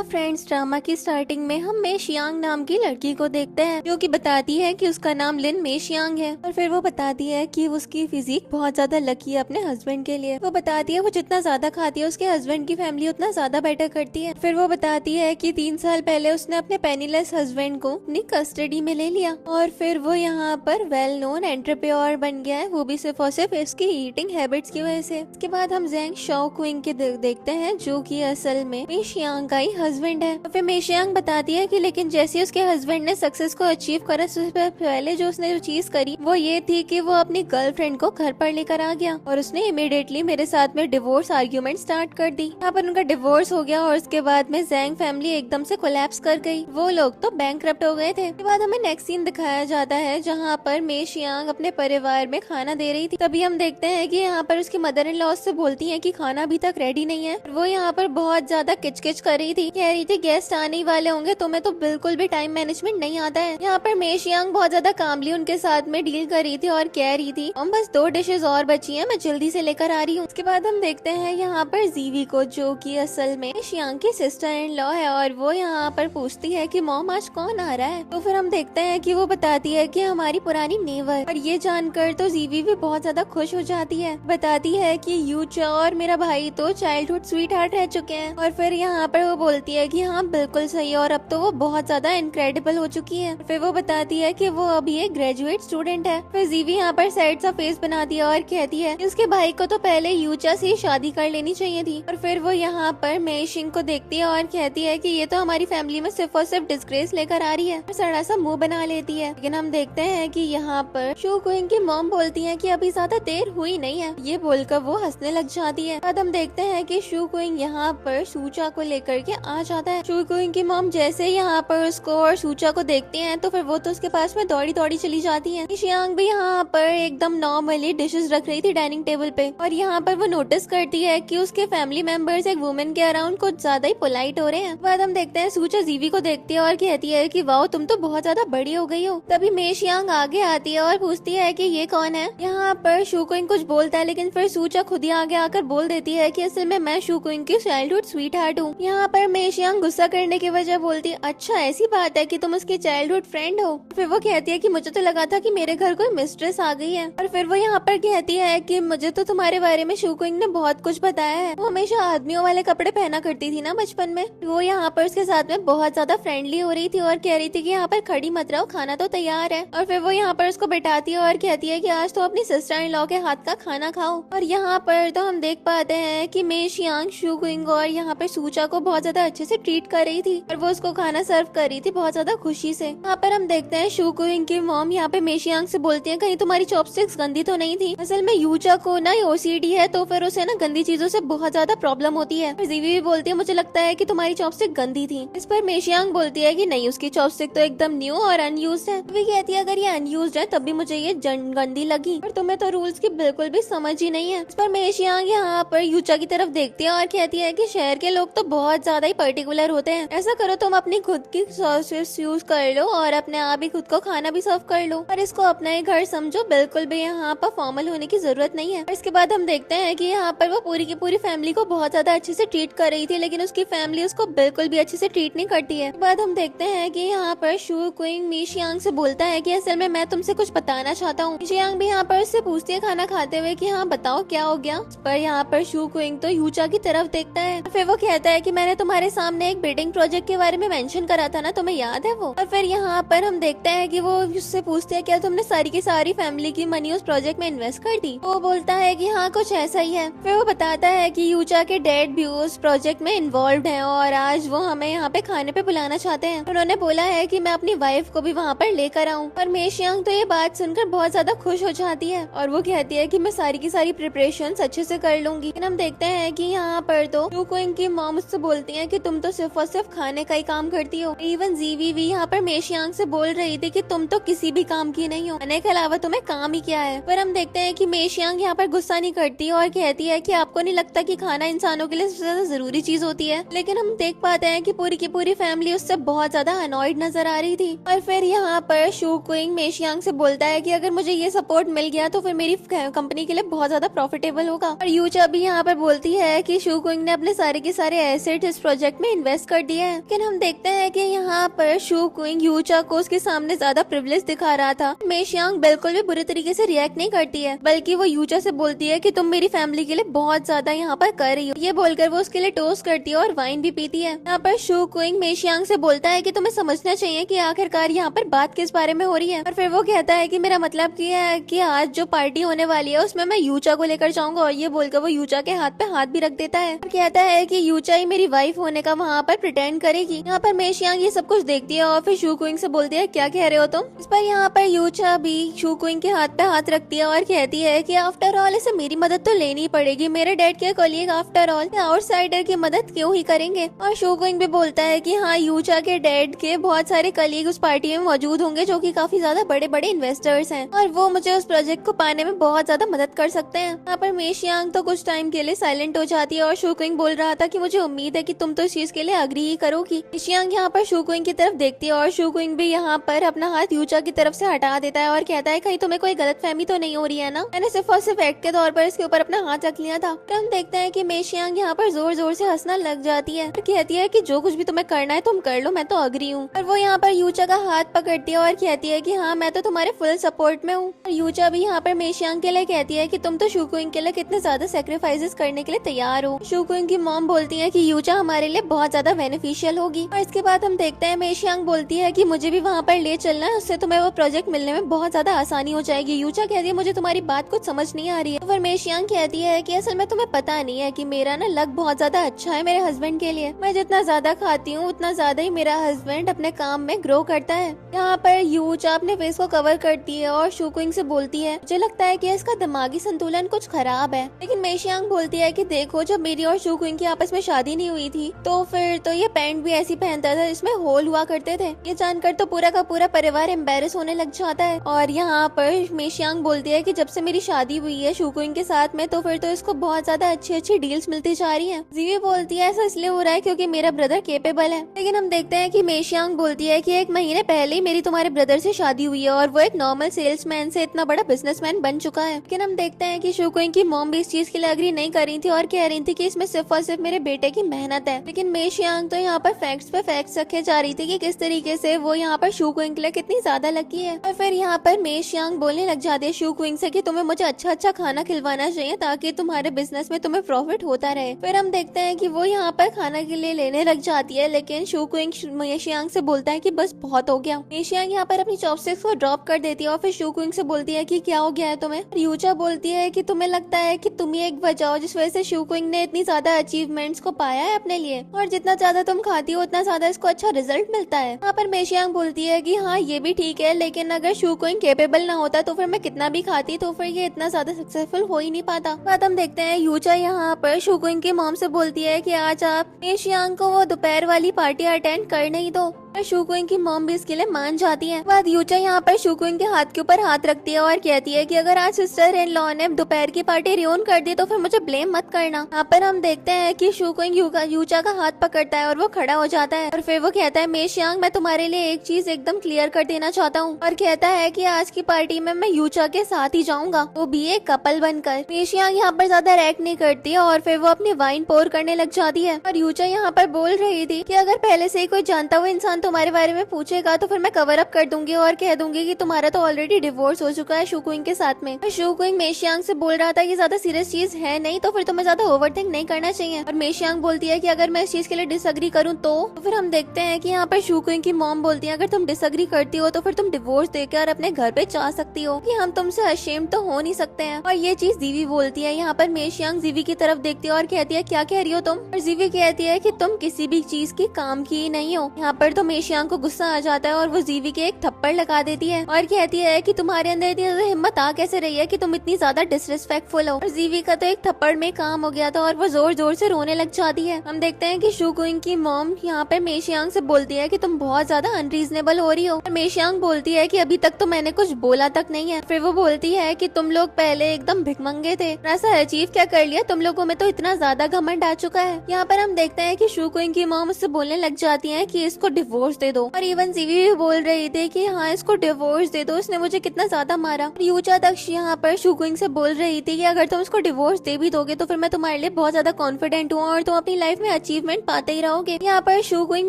तो friends, drama की starting में हम मे शियांग नाम की लड़की को देखते हैं जो कि बताती है कि उसका नाम लिन मे शियांग है। और फिर वो बताती है कि उसकी फिजिक बहुत ज्यादा लकी है अपने हस्बैंड के लिए। वो बताती है वो जितना ज्यादा खाती है उसके हस्बैंड की फैमिली उतना ज्यादा बेटर करती है। फिर वो बताती है कि 3 साल पहले उसने अपने पेनीलेस हस्बैंड को अपनी कस्टडी में ले लिया और फिर वो यहाँ पर वेल नोन एंटरप्रेन्योर बन गया है, वो भी सिर्फ और सिर्फ इसकी ईटिंग हैबिट्स की वजह से। उसके बाद हम जैंग शाओ क्विंग के देखते हैं जो कि असल में मे शियांग का ही हस्बैंड है। तो फिर मे शियांग बताती है कि लेकिन जैसे उसके हस्बैंड ने सक्सेस को अचीव करा, उससे पहले जो उसने जो चीज करी वो ये थी कि वो अपनी गर्लफ्रेंड को घर पर लेकर आ गया और उसने इमीडिएटली मेरे साथ में डिवोर्स आर्ग्यूमेंट स्टार्ट कर दी। यहाँ पर उनका डिवोर्स हो गया और उसके बाद में जैंग फैमिली एकदम से कोलैप्स कर गई। वो लोग तो बैंकरप्ट हो गए थे। उसके बाद हमें नेक्स्ट सीन दिखाया जाता है जहाँ पर मे शियांग अपने परिवार में खाना दे रही थी। तभी हम देखते हैं कि यहाँ पर उसकी मदर इन लॉ से बोलती है कि खाना अभी तक रेडी नहीं है। वो यहाँ पर बहुत ज्यादा किचकिच कर रही थी, कह रही थी गेस्ट आने ही वाले होंगे, तुम्हें तो बिल्कुल भी टाइम मैनेजमेंट नहीं आता है। यहाँ पर मे शियांग बहुत ज्यादा कामली उनके साथ में डील कर रही थी और कह रही थी हम बस 2 डिशेस और बची हैं, मैं जल्दी से लेकर आ रही हूँ। उसके बाद हम देखते हैं यहाँ पर जीवी को जो कि असल में शियांग की सिस्टर इन लॉ है और वो यहाँ पर पूछती है कि मॉम आज कौन आ रहा है। तो फिर हम देखते हैं कि वो बताती है कि हमारी पुरानी नेवर। और ये जानकर तो जीवी भी बहुत ज्यादा खुश हो जाती है, बताती है कि यूचा और मेरा भाई तो चाइल्डहुड स्वीट हार्ट रह चुके हैं। और फिर यहाँ पर वो बोलती है कि हाँ बिल्कुल सही, और अब तो वो बहुत ज्यादा इनक्रेडिबल हो चुकी है। फिर वो बताती है कि वो अभी एक ग्रेजुएट स्टूडेंट है। फिर जीवी यहाँ पर सैड सा फेस बनाती है और कहती है कि उसके भाई को तो पहले यूचा से शादी कर लेनी चाहिए थी। और फिर वो यहाँ पर मेशिंग को देखती है और कहती है कि ये तो हमारी फैमिली में सिर्फ और सिर्फ डिस्ग्रेस लेकर आ रही है, और सड़ा सा मुंह बना लेती है। लेकिन हम देखते हैं कि यहाँ पर शू क्विंग की मॉम बोलती है कि अभी ज्यादा देर हुई नहीं है। ये बोलकर वो हंसने लग जाती है। बाद हम देखते हैं कि शू क्विंग यहाँ पर सूचा को लेकर के आ जाता है। शू क्विंग की मॉम जैसे यहाँ पर उसको और सूचा को देखती हैं तो फिर वो तो उसके पास में दौड़ी दौड़ी चली जाती है। शियांग भी यहाँ पर एकदम नॉर्मली डिशेस रख रही थी डाइनिंग टेबल पे, और यहाँ पर वो नोटिस करती है कि उसके फैमिली मेंबर्स एक वुमेन के अराउंड कुछ ज्यादा ही पोलाइट हो रहे हैं। बाद हम देखते हैं सूचा जीवी को देखती है और कहती है कि वाओ तुम तो बहुत ज्यादा बड़ी हो गई हो। तभी मे शियांग आगे आती है और पूछती है कि ये कौन है। यहाँ पर शू क्विंग कुछ बोलता है लेकिन फिर सूचा खुद ही आगे आकर बोल देती है कि असल में मैं शू क्विंग की चाइल्डहुड स्वीट हार्ट हूँ। यहाँ पर मे शियांग गुस्सा करने की वजह बोलती अच्छा ऐसी बात है कि तुम उसकी चाइल्डहुड फ्रेंड हो। फिर वो कहती है कि मुझे तो लगा था कि मेरे घर कोई मिस्ट्रेस आ गई है। और फिर वो यहाँ पर कहती है कि मुझे तो तुम्हारे बारे में शू क्विंग ने बहुत कुछ बताया है, वो हमेशा आदमियों वाले कपड़े पहना करती थी ना बचपन में। वो यहाँ पर उसके साथ में बहुत ज्यादा फ्रेंडली हो रही थी और कह रही थी कि यहाँ पर खड़ी मत रहो, खाना तो तैयार है। और फिर वो यहाँ पर उसको बैठाती है और कहती है कि आज तो अपनी सिस्टर इन लॉ के हाथ का खाना खाओ। और यहाँ पर तो हम देख पाते हैं कि मे शियांग शू क्विंग और यहाँ पर सूचा को बहुत ज्यादा अच्छे से ट्रीट कर रही थी और वो उसको खाना सर्व कर रही थी बहुत ज्यादा खुशी से। यहाँ पर हम देखते हैं शू क्विंग की मॉम यहाँ पे मे शियांग से बोलती है कहीं तुम्हारी चॉपस्टिक्स गंदी तो नहीं थी। असल में यूचा को ना ओसीडी है तो फिर उसे ना गंदी चीजों से बहुत ज्यादा प्रॉब्लम होती है। फिर जीवी भी बोलती है मुझे लगता है कि तुम्हारी चॉपस्टिक गंदी थी। इस पर मे शियांग बोलती है कि नहीं उसकी चॉपस्टिक तो एकदम न्यू और अनयूज्ड है। वे कहती है अगर ये अनयूज्ड है तब भी मुझे ये गंदी लगी, पर तुम्हें तो रूल्स की बिल्कुल भी समझ ही नहीं है। इस पर मे शियांग यहाँ पर यूचा की तरफ देखती है और कहती है कि शहर के लोग तो बहुत ज्यादा ही पर्टिकुलर होते हैं, ऐसा करो तुम अपनी खुद की सॉसेस यूज कर लो और अपने आप ही खुद को खाना भी सर्व कर लो और इसको अपना ही घर समझो, बिल्कुल भी यहाँ पर फॉर्मल होने की जरूरत नहीं है। इसके बाद हम देखते हैं कि यहाँ पर वो पूरी की पूरी फैमिली को बहुत ज्यादा अच्छे से ट्रीट कर रही थी लेकिन उसकी फैमिली उसको बिल्कुल भी अच्छे से ट्रीट नहीं करती है। बाद हम देखते हैं कि यहाँ पर शू क्विंग मी शियांग से बोलता है कि असल में मैं तुमसे कुछ बताना चाहता हूँ। शियांग भी यहाँ पर उससे पूछती है खाना खाते हुए कि हाँ बताओ क्या हो गया। पर यहाँ पर शू क्विंग तो यूचा की तरफ देखता है। फिर वो कहता है कि मैंने तुम्हारे सामने एक बिल्डिंग प्रोजेक्ट के बारे में मेंशन करा था ना, तुम्हें याद है वो। और फिर यहाँ पर हम देखते हैं कि वो उससे पूछते हैं क्या तुमने सारी की सारी फैमिली की मनी उस प्रोजेक्ट में इन्वेस्ट कर दी। वो बोलता है कि हाँ कुछ ऐसा ही है। फिर वो बताता है कि यूचा के डैड भी उस प्रोजेक्ट में इन्वॉल्व हैं और आज वो हमें यहाँ पे खाने पे बुलाना चाहते हैं। उन्होंने बोला है कि मैं अपनी वाइफ को भी वहाँ पर लेकर आऊँ। और मे शियांग तो ये बात सुनकर बहुत ज्यादा खुश हो जाती है और वो कहती है कि मैं सारी की सारी प्रिपरेशन अच्छे से कर लूंगी। लेकिन हम देखते हैं कि यहाँ पर तो शू क्विंग की मॉम उससे बोलती है कि तुम तो सिर्फ और सिर्फ खाने का ही काम करती हो। इवन जीवी भी यहाँ पर मे शियांग से बोल रही थी कि तुम तो किसी भी काम की नहीं हो, खाने के अलावा तुम्हें काम ही क्या है। पर हम देखते हैं कि मे शियांग यहाँ पर गुस्सा नहीं करती और कहती है कि आपको नहीं लगता कि खाना इंसानों के लिए सबसे ज्यादा जरूरी चीज होती है। लेकिन हम देख पाते हैं कि पूरी की पूरी फैमिली उससे बहुत ज्यादा अनॉयड नजर आ रही थी। और फिर यहाँ पर शू क्विंग मे शियांग से बोलता है कि अगर मुझे ये सपोर्ट मिल गया तो फिर मेरी कंपनी के लिए बहुत ज्यादा प्रॉफिटेबल होगा। और यूचा भी यहाँ पर बोलती है कि शू क्विंग ने अपने सारे के सारे एसेट इस प्रोजेक्ट प्रोजेक्ट में इन्वेस्ट कर दिया है। लेकिन हम देखते हैं कि यहाँ पर शू क्विंग यूचा को उसके सामने ज्यादा प्रिविलेज दिखा रहा था। मे शियांग बिल्कुल भी बुरी तरीके से रिएक्ट नहीं करती है, बल्कि वो यूचा से बोलती है कि तुम मेरी फैमिली के लिए बहुत ज्यादा यहाँ पर कर रही हो। ये बोलकर वो उसके लिए टोस्ट करती है और वाइन भी पीती है। यहाँ पर शू क्विंग मे शियांग से बोलता है कि तुम्हें समझना चाहिए कि आखिरकार यहाँ पर बात किस बारे में हो रही है। और फिर वो कहता है कि मेरा मतलब क्या है कि आज जो पार्टी होने वाली है उसमें मैं यूचा को लेकर जाऊंगा। और ये बोलकर वो यूचा के हाथ पे हाथ भी रख देता है और कहता है कि यूचा ही मेरी वाइफ होने का वहाँ पर प्रिटेंड करेगी। यहाँ पर मे शियांग ये सब कुछ देखती है और फिर शू क्विंग से बोलती है क्या कह रहे हो तुम। इस पर यहाँ पर यूचा भी शू क्विंग के हाथ पे हाथ रखती है और कहती है कि आफ्टर ऑल इसे मेरी मदद तो लेनी पड़ेगी। मेरे डैड के कलीग आफ्टर ऑल आउटसाइडर की मदद क्यों ही करेंगे। और शू क्विंग भी बोलता है कि हाँ, यूचा के डैड के बहुत सारे कलीग उस पार्टी में मौजूद होंगे जो कि काफी ज्यादा बड़े बड़े इन्वेस्टर्स हैं और वो मुझे उस प्रोजेक्ट को पाने में बहुत ज्यादा मदद कर सकते हैं। यहाँ पर मे शियांग तो कुछ टाइम के लिए साइलेंट हो जाती है और शू क्विंग बोल रहा था कि मुझे उम्मीद है कि तुम तो इस चीज के लिए अग्री ही करोगी। शियांग यहाँ पर शू क्विंग की तरफ देखती है और शू क्विंग भी यहाँ पर अपना हाथ यूचा की तरफ से हटा देता है और कहता है कहीं तुम्हें कोई गलतफहमी तो नहीं हो रही है ना, मैंने सिर्फ और सिर्फ एक्ट के तौर पर इसके ऊपर अपना हाथ रख लिया था। तो हम देखते हैं कि मे शियांग यहाँ पर जोर जोर से हंसना लग जाती है और कहती है कि जो कुछ भी तुम्हें करना है तुम कर लो, मैं तो अग्री हूँ। और वो यहाँ पर यूचा का हाथ पकड़ती है और कहती है कि हाँ, मैं तो तुम्हारे फुल सपोर्ट में हूँ। और यूचा भी यहाँ पर मे शियांग के लिए कहती है कि तुम तो शू क्विंग के लिए कितने ज्यादा सेक्रीफाइसेस करने के लिए तैयार हो। शू क्विंग की मॉम बोलती है कि यूचा हमारे लिए बहुत ज्यादा बेनिफिशियल होगी। और इसके बाद हम देखते हैं मे शियांग बोलती है कि मुझे भी वहाँ पर ले चलना है, उससे तुम्हें वो प्रोजेक्ट मिलने में बहुत ज्यादा आसानी हो जाएगी। यूचा कहती है मुझे तुम्हारी बात कुछ समझ नहीं आ रही है। फिर मे शियांग कहती है कि असल में तुम्हें पता नहीं है कि मेरा ना लक बहुत ज्यादा अच्छा है मेरे हस्बैंड के लिए। मैं जितना ज्यादा खाती हूँ उतना ज्यादा ही मेरा हस्बैंड अपने काम में ग्रो करता है। यहाँ पर यूचा अपने फेस को कवर करती है और शू क्विंग से बोलती है मुझे लगता है कि इसका दिमागी संतुलन कुछ खराब है। लेकिन मे शियांग बोलती है कि देखो, जब मेरी और शू क्विंग की आपस में शादी नहीं हुई थी तो फिर तो ये पैंट भी ऐसी पहनता था जिसमें होल हुआ करते थे। ये जानकर तो पूरा का पूरा परिवार एम्बेरस होने लग जाता है। और यहाँ पर मे शियांग बोलती है कि जब से मेरी शादी हुई है शू क्विंग के साथ में तो फिर तो इसको बहुत ज्यादा अच्छी अच्छी डील्स मिलती जा रही है। जीवी बोलती है ऐसा इसलिए हो रहा है क्योंकि मेरा ब्रदर केपेबल है। लेकिन हम देखते हैं कि मे शियांग बोलती है कि 1 महीने पहले ही मेरी तुम्हारे ब्रदर से शादी हुई है और वो एक नॉर्मल सेल्समैन से इतना बड़ा बिजनेसमैन बन चुका है। लेकिन हम देखते हैं कि शू क्विंग की मॉम भी इस चीज के लिए अग्री नहीं कर रही थी और कह रही थी कि इसमें सिर्फ और सिर्फ मेरे बेटे की मेहनत है। लेकिन मे शियांग तो यहाँ पर फैक्ट्स पे फैक्ट्स रखे जा रही थी कि किस तरीके से वो यहाँ पर शू क्विंग के लिए कितनी ज्यादा लकी है। और फिर यहाँ पर मे शियांग बोलने लग जाती है शू क्विंग से कि तुम्हें मुझे अच्छा अच्छा खाना खिलवाना चाहिए ताकि तुम्हारे बिजनेस में तुम्हें प्रॉफिट होता रहे। फिर हम देखते हैं कि वो यहाँ पर खाना के लिए लेने लग जाती है, लेकिन शू क्विंग मे शियांग से बोलता है कि बस बहुत हो गया। मे शियांग यहाँ पर अपनी चॉपस्टिक्स को ड्रॉप कर देती है और फिर शू क्विंग से बोलती है कि क्या हो गया है तुम्हें। यूचा बोलती है कि तुम्हें लगता है कि तुम ही एक वजह हो जिस वजह से शू क्विंग ने इतनी ज्यादा अचीवमेंट्स को पाया है अपने लिए, और जितना ज्यादा तुम खाती हो उतना ज्यादा इसको अच्छा रिजल्ट मिलता है। यहाँ पर मे शियांग बोलती है कि हाँ, ये भी ठीक है, लेकिन अगर शू क्विंग केपेबल ना होता तो फिर मैं कितना भी खाती तो फिर ये इतना ज्यादा सक्सेसफुल हो ही नहीं पाता। बात हम देखते हैं यूचा यहाँ पर शू क्विंग की मॉम से बोलती है कि आज आप मे शियांग को वो दोपहर वाली पार्टी अटेंड कर नहीं दो। शू क्विंग की मॉम भी इसके लिए मान जाती है। बाद यूचा यहाँ पर शू क्विंग के हाथ के ऊपर हाथ रखती है और कहती है कि अगर आज सिस्टर इन लॉ ने दोपहर की पार्टी रियोन कर दी तो फिर मुझे ब्लेम मत करना। यहाँ पर हम देखते हैं कि शू क्विंग यूचा का हाथ पकड़ता है और वो खड़ा हो जाता है और फिर वो कहता है मे शियांग, मैं तुम्हारे लिए एक चीज एकदम क्लियर कर देना चाहता हूँ। और कहता है कि आज की पार्टी में मैं यूचा के साथ ही जाऊंगा, वो भी एक कपल बनकर। मे शियांग यहाँ पर ज्यादा रिएक्ट नहीं करती और फिर वो अपनी वाइन पोर करने लग जाती है। और यूचा यहाँ पर बोल रही थी कि अगर पहले से ही कोई जानता हुआ इंसान तुम्हारे बारे में पूछेगा तो फिर मैं कवर अप कर दूंगी और कह दूंगी कि तुम्हारा तो ऑलरेडी डिवोर्स हो चुका है शू क्विंग के साथ में। और शू क्विंग मे शियांग से बोल रहा था कि ज्यादा सीरियस चीज है नहीं तो फिर तुम्हें ज्यादा ओवरथिंक नहीं करना चाहिए। और मे शियांग बोलती है कि अगर मैं इस चीज के लिए डिसएग्री करूँ तो फिर हम देखते हैं कि यहाँ पर शू क्विंग की मॉम बोलती है अगर तुम डिसएग्री करती हो तो फिर तुम डिवोर्स देकर अपने घर पे जा सकती हो, कि हम तुमसे अशेम तो हो नहीं सकते हैं। और ये चीज जीवी बोलती है। यहाँ पर मे शियांग जीवी की तरफ देखती है और कहती है क्या कह रही हो तुम। और जीवी कहती है कि तुम किसी भी चीज की काम की नहीं हो। यहाँ पर तो मे शियांग को गुस्सा आ जाता है और वो जीवी के एक थप्पड़ लगा देती है और कहती है कि तुम्हारे अंदर इतनी ज्यादा हिम्मत आ कैसे रही है कि तुम इतनी ज्यादा डिसरिस्पेक्टफुल हो। और जीवी का तो एक थप्पड़ में काम हो गया था और वो जोर जोर से रोने लग जाती है। हम देखते हैं कि शू क्विंग की मॉम यहाँ पर मे शियांग से बोलती है कि तुम बहुत ज्यादा अनरीजनेबल हो रही हो। और मे शियांग बोलती है कि अभी तक तो मैंने कुछ बोला तक नहीं है। फिर वो बोलती है कि तुम लोग पहले एकदम भिखमंगे थे, ऐसा अचीव क्या कर लिया, तुम लोगों में तो इतना ज्यादा घमंड आ चुका है। यहाँ पर हम देखते हैं कि शू क्विंग की मॉम उससे बोलने लग जाती है कि इसको डिवोर्स डिवोर्स दे दो। और इवन सीवी भी बोल रही थी कि हाँ इसको डिवोर्स दे दो, इसने मुझे कितना ज्यादा मारा। यूचा तक यहाँ पर शुकुइंग से बोल रही थी कि अगर तुम उसको डिवोर्स दे भी दोगे तो फिर मैं तुम्हारे लिए बहुत ज्यादा कॉन्फिडेंट हूँ और तुम अपनी लाइफ में अचीवमेंट पाते ही रहोगे। यहाँ पर शुकुइंग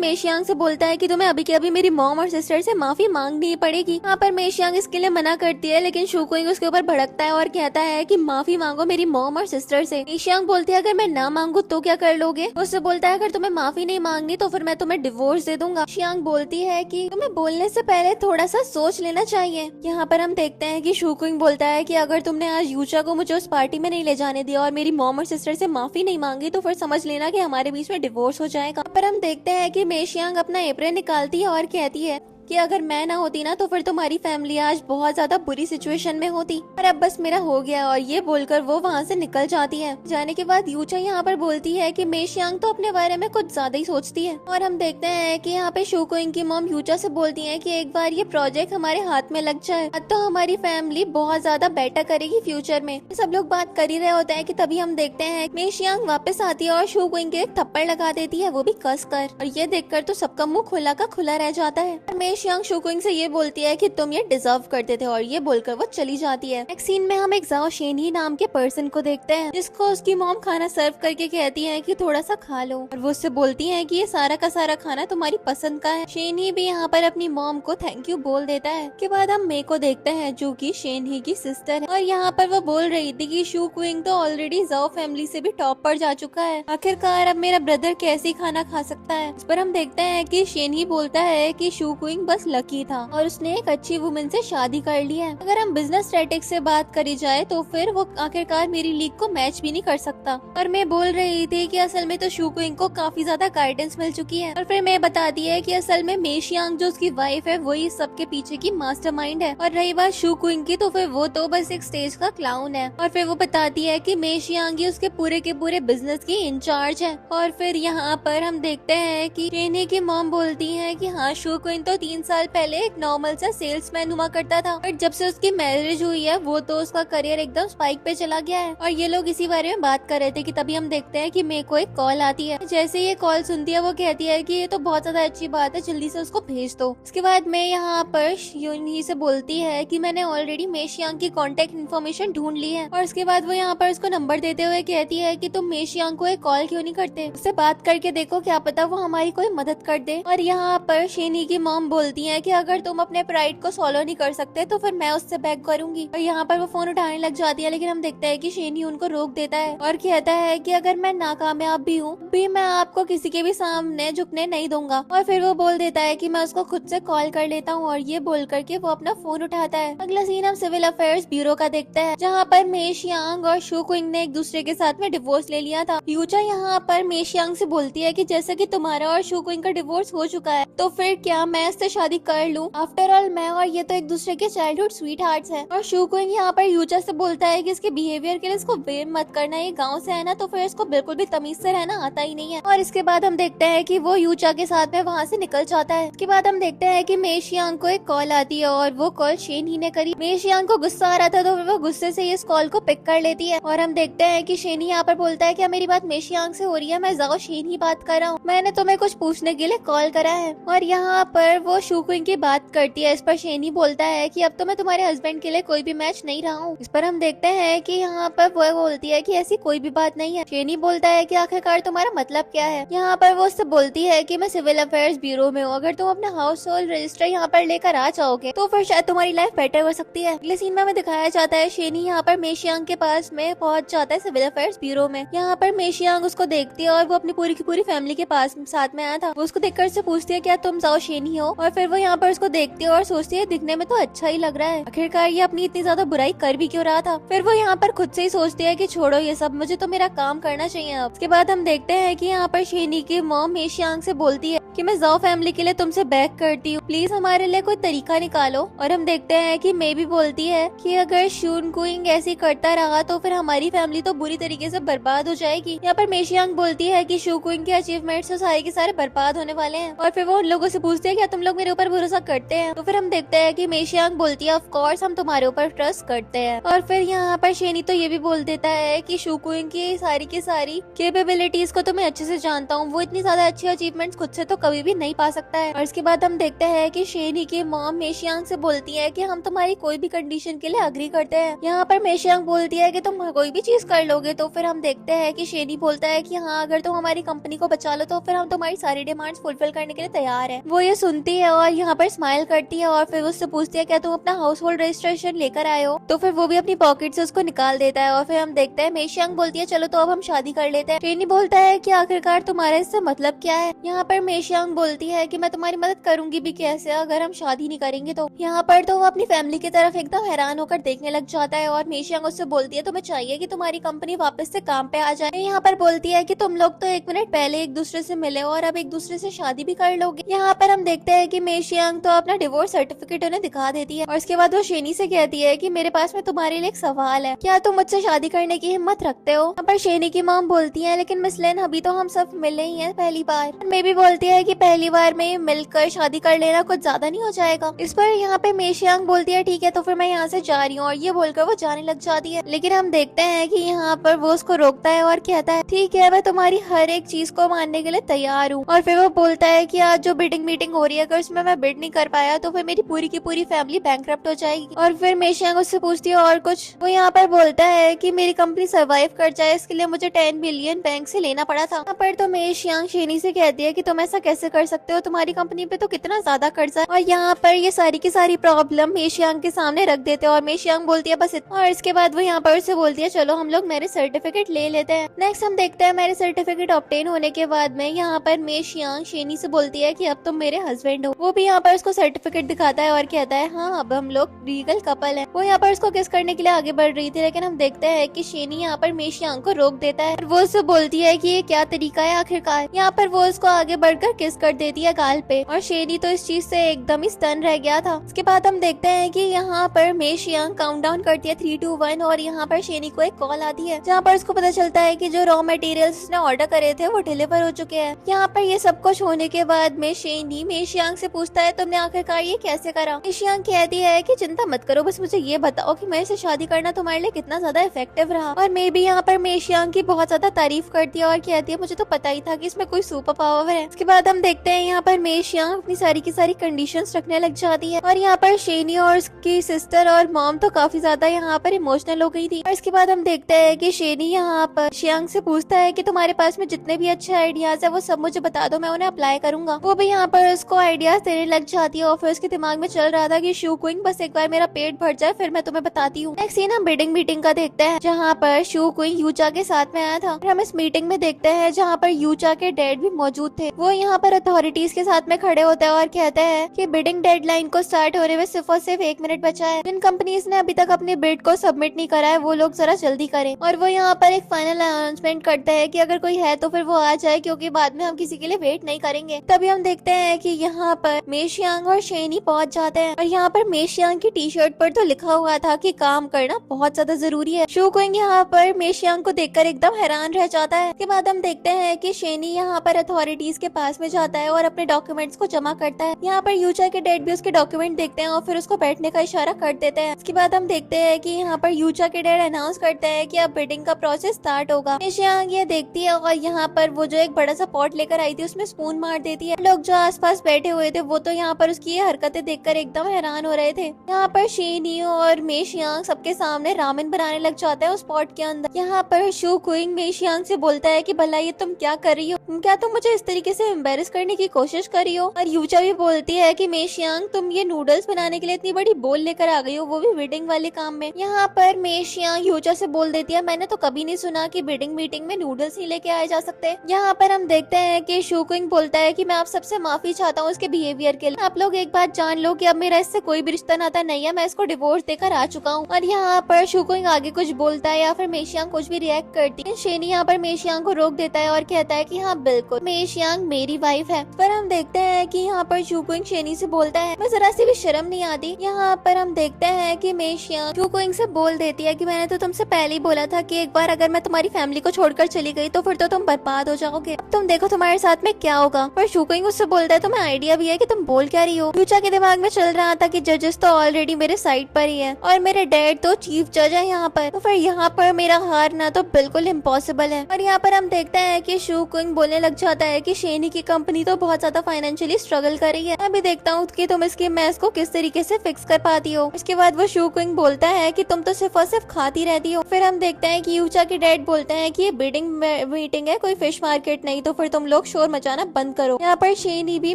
मेशियांग से बोलता है कि तुम्हें अभी के अभी मेरी मॉम और सिस्टर से माफी मांगनी पड़ेगी। यहाँ पर मेशियांग इसके लिए मना करती है, लेकिन शुकुइंग उसके ऊपर भड़कता है और कहता है कि माफी मांगो मेरी मॉम और सिस्टर से। मेशियांग बोलती है अगर मैं ना मांगू तो क्या कर लोगे। उससे बोलता है अगर तुम्हें माफी नहीं मांगनी तो फिर मैं तुम्हें डिवोर्स दे दूंगा। शियांग बोलती है कि तुम्हें बोलने से पहले थोड़ा सा सोच लेना चाहिए। यहाँ पर हम देखते हैं कि शुकुइंग बोलता है कि अगर तुमने आज यूचा को मुझे उस पार्टी में नहीं ले जाने दिया और मेरी मॉम और सिस्टर से माफी नहीं मांगी तो फिर समझ लेना कि हमारे बीच में डिवोर्स हो जाएगा। पर हम देखते हैं कि मेशियांग अपना एप्रन निकालती है और कहती है कि अगर मैं ना होती ना तो फिर तुम्हारी फैमिली आज बहुत ज्यादा बुरी सिचुएशन में होती, और अब बस मेरा हो गया। और ये बोलकर वो वहाँ से निकल जाती है। जाने के बाद यूचा यहाँ पर बोलती है कि मेशियांग तो अपने बारे में कुछ ज्यादा ही सोचती है। और हम देखते हैं कि यहाँ पे शुकुइंग की मॉम यूचा से बोलती है कि एक बार ये प्रोजेक्ट हमारे हाथ में लग जाए तो हमारी फैमिली बहुत ज्यादा बेटर करेगी फ्यूचर में। सब लोग बात कर ही रहे होते हैं कि तभी हम देखते हैं मेशियांग वापस आती है और शुकुइंग के एक थप्पड़ लगा देती है, वो भी कस कर। और ये देखकर तो सबका मुंह खुला का खुला रह जाता है। मेशियांग शुकुइंग से ये बोलती है कि तुम ये डिजर्व करते थे, और ये बोलकर वो चली जाती है। नेक्स्ट सीन में हम एक जाओ शेनही नाम के पर्सन को देखते हैं जिसको उसकी मॉम खाना सर्व करके कहती है कि थोड़ा सा खा लो, और वो उससे बोलती है कि ये सारा का सारा खाना तुम्हारी पसंद का है। शेनही भी यहाँ पर अपनी मॉम को थैंक यू बोल देता है। के बाद हम मे को देखते हैं जो कि शेनही की सिस्टर है, और यहाँ पर वो बोल रही थी कि शुकुइंग तो ऑलरेडी जाओ फैमिली से भी टॉप पर जा चुका है, आखिरकार अब मेरा ब्रदर कैसे खाना खा सकता है। इस पर हम देखते हैं कि शेनही बोलता है कि शुकुइंग बस लकी था और उसने एक अच्छी वुमेन से शादी कर ली है। अगर हम बिजनेस स्ट्रेटेजिक से बात करी जाए तो फिर वो आखिरकार मेरी लीग को मैच भी नहीं कर सकता। और मैं बोल रही थी कि असल में तो शुकुइंग को काफी ज्यादा गाइडेंस मिल चुकी है। और फिर मैं बताती है कि असल में मेशियांग जो उसकी वाइफ है वही सबके पीछे की मास्टरमाइंड है, और रही बात शुकुइंग की तो फिर वो तो बस एक स्टेज का क्लाउन है। और फिर वो बताती है कि मेशियांग ही उसके पूरे के पूरे बिजनेस की इंचार्ज है। और फिर यहाँ पर हम देखते हैं कि शेनही की मॉम बोलती है कि हाँ शुकुइंग तो 3 साल पहले एक नॉर्मल सा सेल्समैन हुआ करता था, बट जब से उसकी मैरिज हुई है वो तो उसका करियर एकदम स्पाइक पे चला गया है। और ये लोग इसी बारे में बात कर रहे थे कि तभी हम देखते हैं कि मेरे को एक कॉल आती है। जैसे ये कॉल सुनती है वो कहती है कि ये तो बहुत ज्यादा अच्छी बात है, जल्दी से उसको भेज दो। इसके बाद मैं यहाँ पर यूनी से बोलती है कि मैंने ऑलरेडी मेशियांग की कॉन्टेक्ट इन्फॉर्मेशन ढूंढ ली है। और उसके बाद वो यहाँ पर उसको नंबर देते हुए कहती है कि तुम मेशियांग को एक कॉल क्यों नहीं करते, उससे बात करके देखो, क्या पता वो हमारी कोई मदद कर दे। और यहाँ पर शेनी की मॉम बोलती है कि अगर तुम अपने प्राइड को सॉल्व नहीं कर सकते तो फिर मैं उससे बैक करूंगी। और यहाँ पर वो फोन उठाने लग जाती है, लेकिन हम देखते हैं कि शेनी उनको रोक देता है और कहता है कि अगर मैं नाकामयाब भी हूँ भी मैं आपको किसी के भी सामने झुकने नहीं दूंगा। और फिर वो बोल देता है कि मैं उसको खुद से कॉल कर लेता हूँ, और ये बोल करके वो अपना फोन उठाता है। अगला सीन हम सिविल अफेयर्स ब्यूरो का देखते हैं जहाँ पर मेशियांग और शुकुइंग ने एक दूसरे के साथ में डिवोर्स ले लिया था। यूचा यहाँ पर मेशियांग से बोलती है कि जैसा कि तुम्हारा और शुकुइंग का डिवोर्स हो चुका है तो फिर क्या मैं इससे शादी कर लूं? आफ्टर ऑल मैं और ये तो एक दूसरे के चाइल्डहुड स्वीट हार्ट्स हैं। और शुकुइंग यहाँ पर यूचा से बोलता है कि इसके बिहेवियर के लिए इसको ब्लेम मत करना, ये गांव से है ना तो फिर इसको बिल्कुल भी तमीज से रहना आता ही नहीं है। और इसके बाद हम देखते हैं कि वो यूचा के साथ में वहाँ से निकल जाता है। इसके बाद हम देखते हैं कि मेशियांग को एक कॉल आती है और वो कॉल शेन ही ने करी। मेशियांग को गुस्सा आ रहा था तो वो गुस्से से इस कॉल को पिक कर लेती है। और हम देखते हैं कि शेनी यहाँ पर बोलता है क्या मेरी बात मेशियांग से हो रही है? मैं जाओ शेन ही बात कर रहा हूँ, मैंने तुम्हें कुछ पूछने के लिए कॉल करा है। और यहाँ पर वो शुकुइंग की बात करती है। इस पर शेनी बोलता है कि अब तो मैं तुम्हारे हस्बैंड के लिए कोई भी मैच नहीं रहा हूँ। इस पर हम देखते हैं कि यहाँ पर वो बोलती है कि ऐसी कोई भी बात नहीं है। शेनी बोलता है कि आखिरकार तुम्हारा मतलब क्या है? यहाँ पर वो उससे बोलती है कि मैं सिविल अफेयर्स ब्यूरो में हूँ, अगर तुम अपना हाउस होल्ड रजिस्टर यहाँ पर लेकर आ जाओगे तो फिर शायद तुम्हारी लाइफ बेटर हो सकती है। अगले सीन में हमें दिखाया जाता है शेनी यहाँ पर मेशियांग के पास में पहुंच जाता है सिविल अफेयर्स ब्यूरो में। यहाँ पर मेशियांग उसको देखती है और वो अपनी पूरी की पूरी फैमिली के पास साथ में आया था। वो उसको देखकर से पूछती है क्या तुम जाओ शेनी हो? और फिर वो यहाँ पर उसको देखती है और सोचती है दिखने में तो अच्छा ही लग रहा है, आखिरकार ये अपनी इतनी ज्यादा बुराई कर भी क्यों रहा था। फिर वो यहाँ पर खुद से ही सोचती है कि छोड़ो ये सब, मुझे तो मेरा काम करना चाहिए अब। उसके बाद हम देखते हैं कि यहाँ पर शेनी की मॉम मेशियांग से बोलती है कि मैं जाओ फैमिली के लिए तुमसे बैक करती हूँ, प्लीज हमारे लिए कोई तरीका निकालो। और हम देखते हैं कि मे भी बोलती है कि अगर शुकुइंग ऐसी करता रहा तो फिर हमारी फैमिली तो बुरी तरीके से बर्बाद हो जाएगी। यहाँ पर मेशियांग बोलती है कि शुकुइंग के अचीवमेंट्स तो सारे के सारे बर्बाद होने वाले हैं। और फिर वो उन लोगों से पूछते हैं क्या तुम लोग मेरे ऊपर भरोसा करते हैं? तो फिर हम देखते हैं कि मेशियांग बोलती है ऑफ कोर्स हम तुम्हारे ऊपर ट्रस्ट करते हैं। और फिर यहाँ पर शेनी तो ये भी बोल देता है कि शुकुइंग की सारी कैपेबिलिटीज को तो मैं अच्छे से जानता हूँ, वो इतनी ज्यादा अच्छी अचीवमेंट्स खुद से तो कभी भी नहीं पा सकता है। और इसके बाद हम देखते हैं कि शेनी की मॉम मेशियांग से बोलती है कि हम तुम्हारी कोई भी कंडीशन के लिए अग्री करते हैं। यहाँ पर मेशियांग बोलती है कि तुम कोई भी चीज कर लोगे। तो फिर हम देखते हैं कि शेनी बोलता है कि हाँ, अगर तुम हमारी कंपनी को बचा लो तो फिर हम तुम्हारी सारी डिमांड्स फुलफिल करने के लिए तैयार है। वो ये सुनती है और यहाँ पर स्माइल करती है और फिर उससे पूछती है क्या तुम अपना हाउस होल्ड रजिस्ट्रेशन लेकर आए हो। तो फिर वो भी अपनी पॉकेट से उसको निकाल देता है और फिर हम देखते हैं मेशियांग बोलती है चलो तो अब हम शादी कर लेते हैं। शेनी बोलता है कि आखिरकार तुम्हारा इससे मतलब क्या है। यहाँ पर मेशियांग बोलती है कि मैं तुम्हारी मदद करूंगी भी कैसे अगर हम शादी नहीं करेंगे तो। यहाँ पर तो वो अपनी फैमिली की तरफ एकदम हैरान होकर देखने लग जाता है और मेशियांग उससे बोलती है तुम्हें चाहिए कि तुम्हारी कंपनी वापस से काम पे आ जाए। यहाँ पर बोलती है कि तुम लोग तो 1 मिनट पहले एक दूसरे से मिले और अब एक दूसरे से शादी भी कर लोगे। यहाँ पर हम देखते हैं कि मेशियांग तो अपना डिवोर्स सर्टिफिकेट उन्हें दिखा देती है और उसके बाद वो शेनी से कहती है कि मेरे पास में तुम्हारे लिए एक सवाल है, क्या तुम मुझसे शादी करने की हिम्मत रखते हो। यहाँ पर शेनी की मॉम बोलती है लेकिन मिस लेन अभी तो हम सब मिले ही हैं पहली बार। मे भी बोलती है कि पहली बार में मिलकर शादी कर लेना कुछ ज्यादा नहीं हो जाएगा। इस पर यहाँ पे मेशियांग बोलती है ठीक है तो फिर मैं यहाँ से जा रही हूँ और ये बोलकर वो जाने लग जाती है। लेकिन हम देखते हैं कि यहाँ पर वो उसको रोकता है और कहता है ठीक है मैं तुम्हारी हर एक चीज को मानने के लिए तैयार हूँ। और फिर वो बोलता है कि आज जो बिडिंग मीटिंग हो रही है अगर उसमें मैं बिड नहीं कर पाया तो फिर मेरी पूरी की पूरी फैमिली बैंकरप्ट हो जाएगी। और फिर मेशियांग उससे पूछती है और कुछ। वो यहाँ पर बोलता है कि मेरी कंपनी सर्वाइव कर जाए इसके लिए मुझे 10 बिलियन बैंक से लेना पड़ा था। यहाँ पर तो मेशियांग शेनी से कहती है कि तुम ऐसा कैसे कर सकते हो, तुम्हारी कंपनी पे तो कितना ज्यादा कर्जा है। और यहाँ पर ये सारी की सारी प्रॉब्लम मेशियांग के सामने रख देते हैं और मेशियांग बोलती है बस इतना। और इसके बाद वो यहाँ पर उससे बोलती है चलो हम लोग मैरिज सर्टिफिकेट ले लेते हैं। नेक्स्ट हम देखते हैं मैरिज सर्टिफिकेट ऑब्टेन होने के बाद में यहाँ पर मेशियांग शेनी से बोलती है कि अब तुम मेरे हस्बैंड हो। वो भी यहाँ पर उसको सर्टिफिकेट दिखाता है और कहता है हाँ अब हम लोग लीगल कपल है। वो यहाँ पर उसको किस करने के लिए आगे बढ़ रही थी लेकिन हम देखते हैं कि शेनी यहाँ पर मेशियांग को रोक देता है। वो उससे बोलती है कि ये क्या तरीका है आखिरकार। यहाँ पर वो उसको आगे बढ़कर किस कर देती है गाल पे और शेनी तो इस चीज से एकदम ही स्टन रह गया था। उसके बाद हम देखते हैं कि यहाँ पर मेशियांग काउंटडाउन करती है 3, 2, 1 और यहाँ पर शेनी को एक कॉल आती है जहाँ पर उसको पता चलता है कि जो रॉ मटेरियल्स उसने ऑर्डर करे थे वो डिलीवर हो चुके हैं। यहाँ पर ये सब कुछ होने के बाद में शेनी मेशियांग से पूछता है तुमने आखिरकार ये कैसे करा। मेशियांग कहती है कि चिंता मत करो बस मुझे ये बताओ कि मेरे से शादी करना तुम्हारे लिए कितना ज्यादा इफेक्टिव रहा। और मैं भी यहाँ पर मेशियांग की बहुत ज्यादा तारीफ करती है और कहती है मुझे तो पता ही था कि इसमें कोई सुपर पावर है। इसके बाद हम देखते हैं यहाँ पर मेशियांग अपनी सारी की सारी कंडीशंस रखने लग जाती है और यहाँ पर शेनी और उसकी सिस्टर और मॉम तो काफी ज्यादा यहाँ पर इमोशनल हो गई थी। और इसके बाद हम देखते हैं कि शेनी यहाँ पर मेशियांग से पूछता है कि तुम्हारे पास में जितने भी अच्छे आइडियाज है वो सब मुझे बता दो, मैं उन्हें अप्लाई करूंगा। वो भी यहाँ पर उसको आइडियाज देने लग जाती है और फिर उसके दिमाग में चल रहा था कि शू क्विंग बस एक बार मेरा पेट भर जाए फिर मैं तुम्हें बताती हूँ। नेक्स्ट सीन हम बिडिंग मीटिंग का देखते हैं जहाँ पर शू क्विंग यूचा के साथ में आया था। हम इस मीटिंग में देखते हैं जहाँ पर यूचा के डैड भी मौजूद थे। वो यहाँ पर अथॉरिटीज के साथ में खड़े होते हैं और कहते हैं कि बिडिंग डेडलाइन को स्टार्ट होने में सिर्फ और सिर्फ 1 मिनट बचा है। जिन कंपनीज ने अभी तक अपने बिड को सबमिट नहीं करा है वो लोग जरा जल्दी करें। और वो यहाँ पर एक फाइनल अनाउंसमेंट करते हैं कि अगर कोई है तो फिर वो आ जाए क्योंकि बाद में हम किसी के लिए वेट नहीं करेंगे। तभी हम देखते हैं कि यहाँ पर मेशियांग और शेनी पहुंच जाते हैं और यहाँ पर मेशियांग की टी शर्ट पर तो लिखा हुआ था कि काम करना बहुत ज्यादा जरूरी है। शू क्विंग यहाँ पर मेशियांग को देखकर एकदम हैरान रह जाता है। इसके बाद हम देखते हैं कि शेनी यहाँ पर अथॉरिटीज के पास में जाता है और अपने डॉक्यूमेंट्स को जमा करता है। यहाँ पर यूचा के डैड भी उसके डॉक्यूमेंट देखते हैं और फिर उसको बैठने का इशारा कर देते हैं। इसके बाद हम देखते हैं कि यहाँ पर यूचा के डैड अनाउंस करते हैं कि अब बिडिंग का प्रोसेस स्टार्ट होगा। मेशियांग ये देखती है और यहाँ पर वो जो एक बड़ा सा पॉट लेकर आई थी उसमें स्पून मार देती है। लोग जो आसपास बैठे हुए थे वो तो यहाँ पर उसकी ये हरकतें देखकर एकदम हैरान हो रहे थे। यहाँ पर शेनी और मेशियांग सबके सामने रामेन बनाने लग जाता है उस पॉट के अंदर। यहाँ पर शू क्विंग मेशियांग से बोलता है कि भला ये तुम क्या कर रही हो, क्या तुम मुझे इस तरीके से एम्बेरस करने की कोशिश कर रही हो। और यूचा भी बोलती है कि मेशियांग तुम ये नूडल्स बनाने के लिए इतनी बड़ी बोल लेकर आ गई हो, वो भी बिडिंग वाले काम में। यहाँ पर मेशियांग यूचा से बोल देती है मैंने तो कभी नहीं सुना कि बिडिंग मीटिंग में नूडल्स ही लेके आए जा सकते। यहाँ पर हम देखते हैं कि शू क्विंग बोलता है कि मैं आप सबसे माफी चाहता हूँ उसके बिहेवियर के लिए। आप लोग एक बात जान लो कि अब मेरा इससे कोई भी रिश्ता नाता नहीं है, मैं इसको डिवोर्स देकर आ चुका हूँ। और यहाँ पर शू क्विंग आगे कुछ बोलता है या फिर मेशियांग कुछ भी रिएक्ट करती है। शेनी यहाँ पर मेशियांग को रोक देता है और कहता है कि हाँ बिल्कुल मेशियांग मेरी वाइफ है। पर हम देखते हैं कि यहाँ पर शू क्विंग शेनी से बोलता है मैं जरा सी भी शर्म नहीं आती। यहाँ पर हम देखते हैं कि मेशियांग शू क्विंग से बोल देती है कि मैंने तो तुमसे पहले ही बोला था कि एक बार अगर मैं तुम्हारी फैमिली को छोड़कर चली गई तो फिर तो तुम बर्बाद हो जाओगे, अब तुम देखो तुम्हारे साथ में क्या होगा। पर शू क्विंग उससे बोलता है तुम्हें आइडिया भी है कि तुम बोल क्या रही हो। यूचा के दिमाग में चल रहा था कि जजेस तो ऑलरेडी मेरे साइड पर ही है और मेरे डैड तो चीफ जज है यहाँ पर, तो फिर यहाँ पर मेरा हारना तो बिल्कुल इम्पॉसिबल है। और यहाँ पर हम देखते हैं कि शू क्विंग बोलने लग जाता है कि शेनी की कंपनी तो बहुत ज्यादा फाइनेंशियली स्ट्रगल कर रही है, मैं भी देखता हूँ कि तुम इसकी मैस को किस तरीके से फिक्स कर पाती हो। इसके बाद वो शू क्विंग बोलता है कि तुम तो सिर्फ और सिर्फ खाती रहती हो। फिर हम देखते हैं कि यूचा के डैड बोलते हैं कि ये बिडिंग मीटिंग है, कोई फिश मार्केट नहीं, तो फिर तुम लोग शोर मचाना बंद करो। यहाँ पर शेनी भी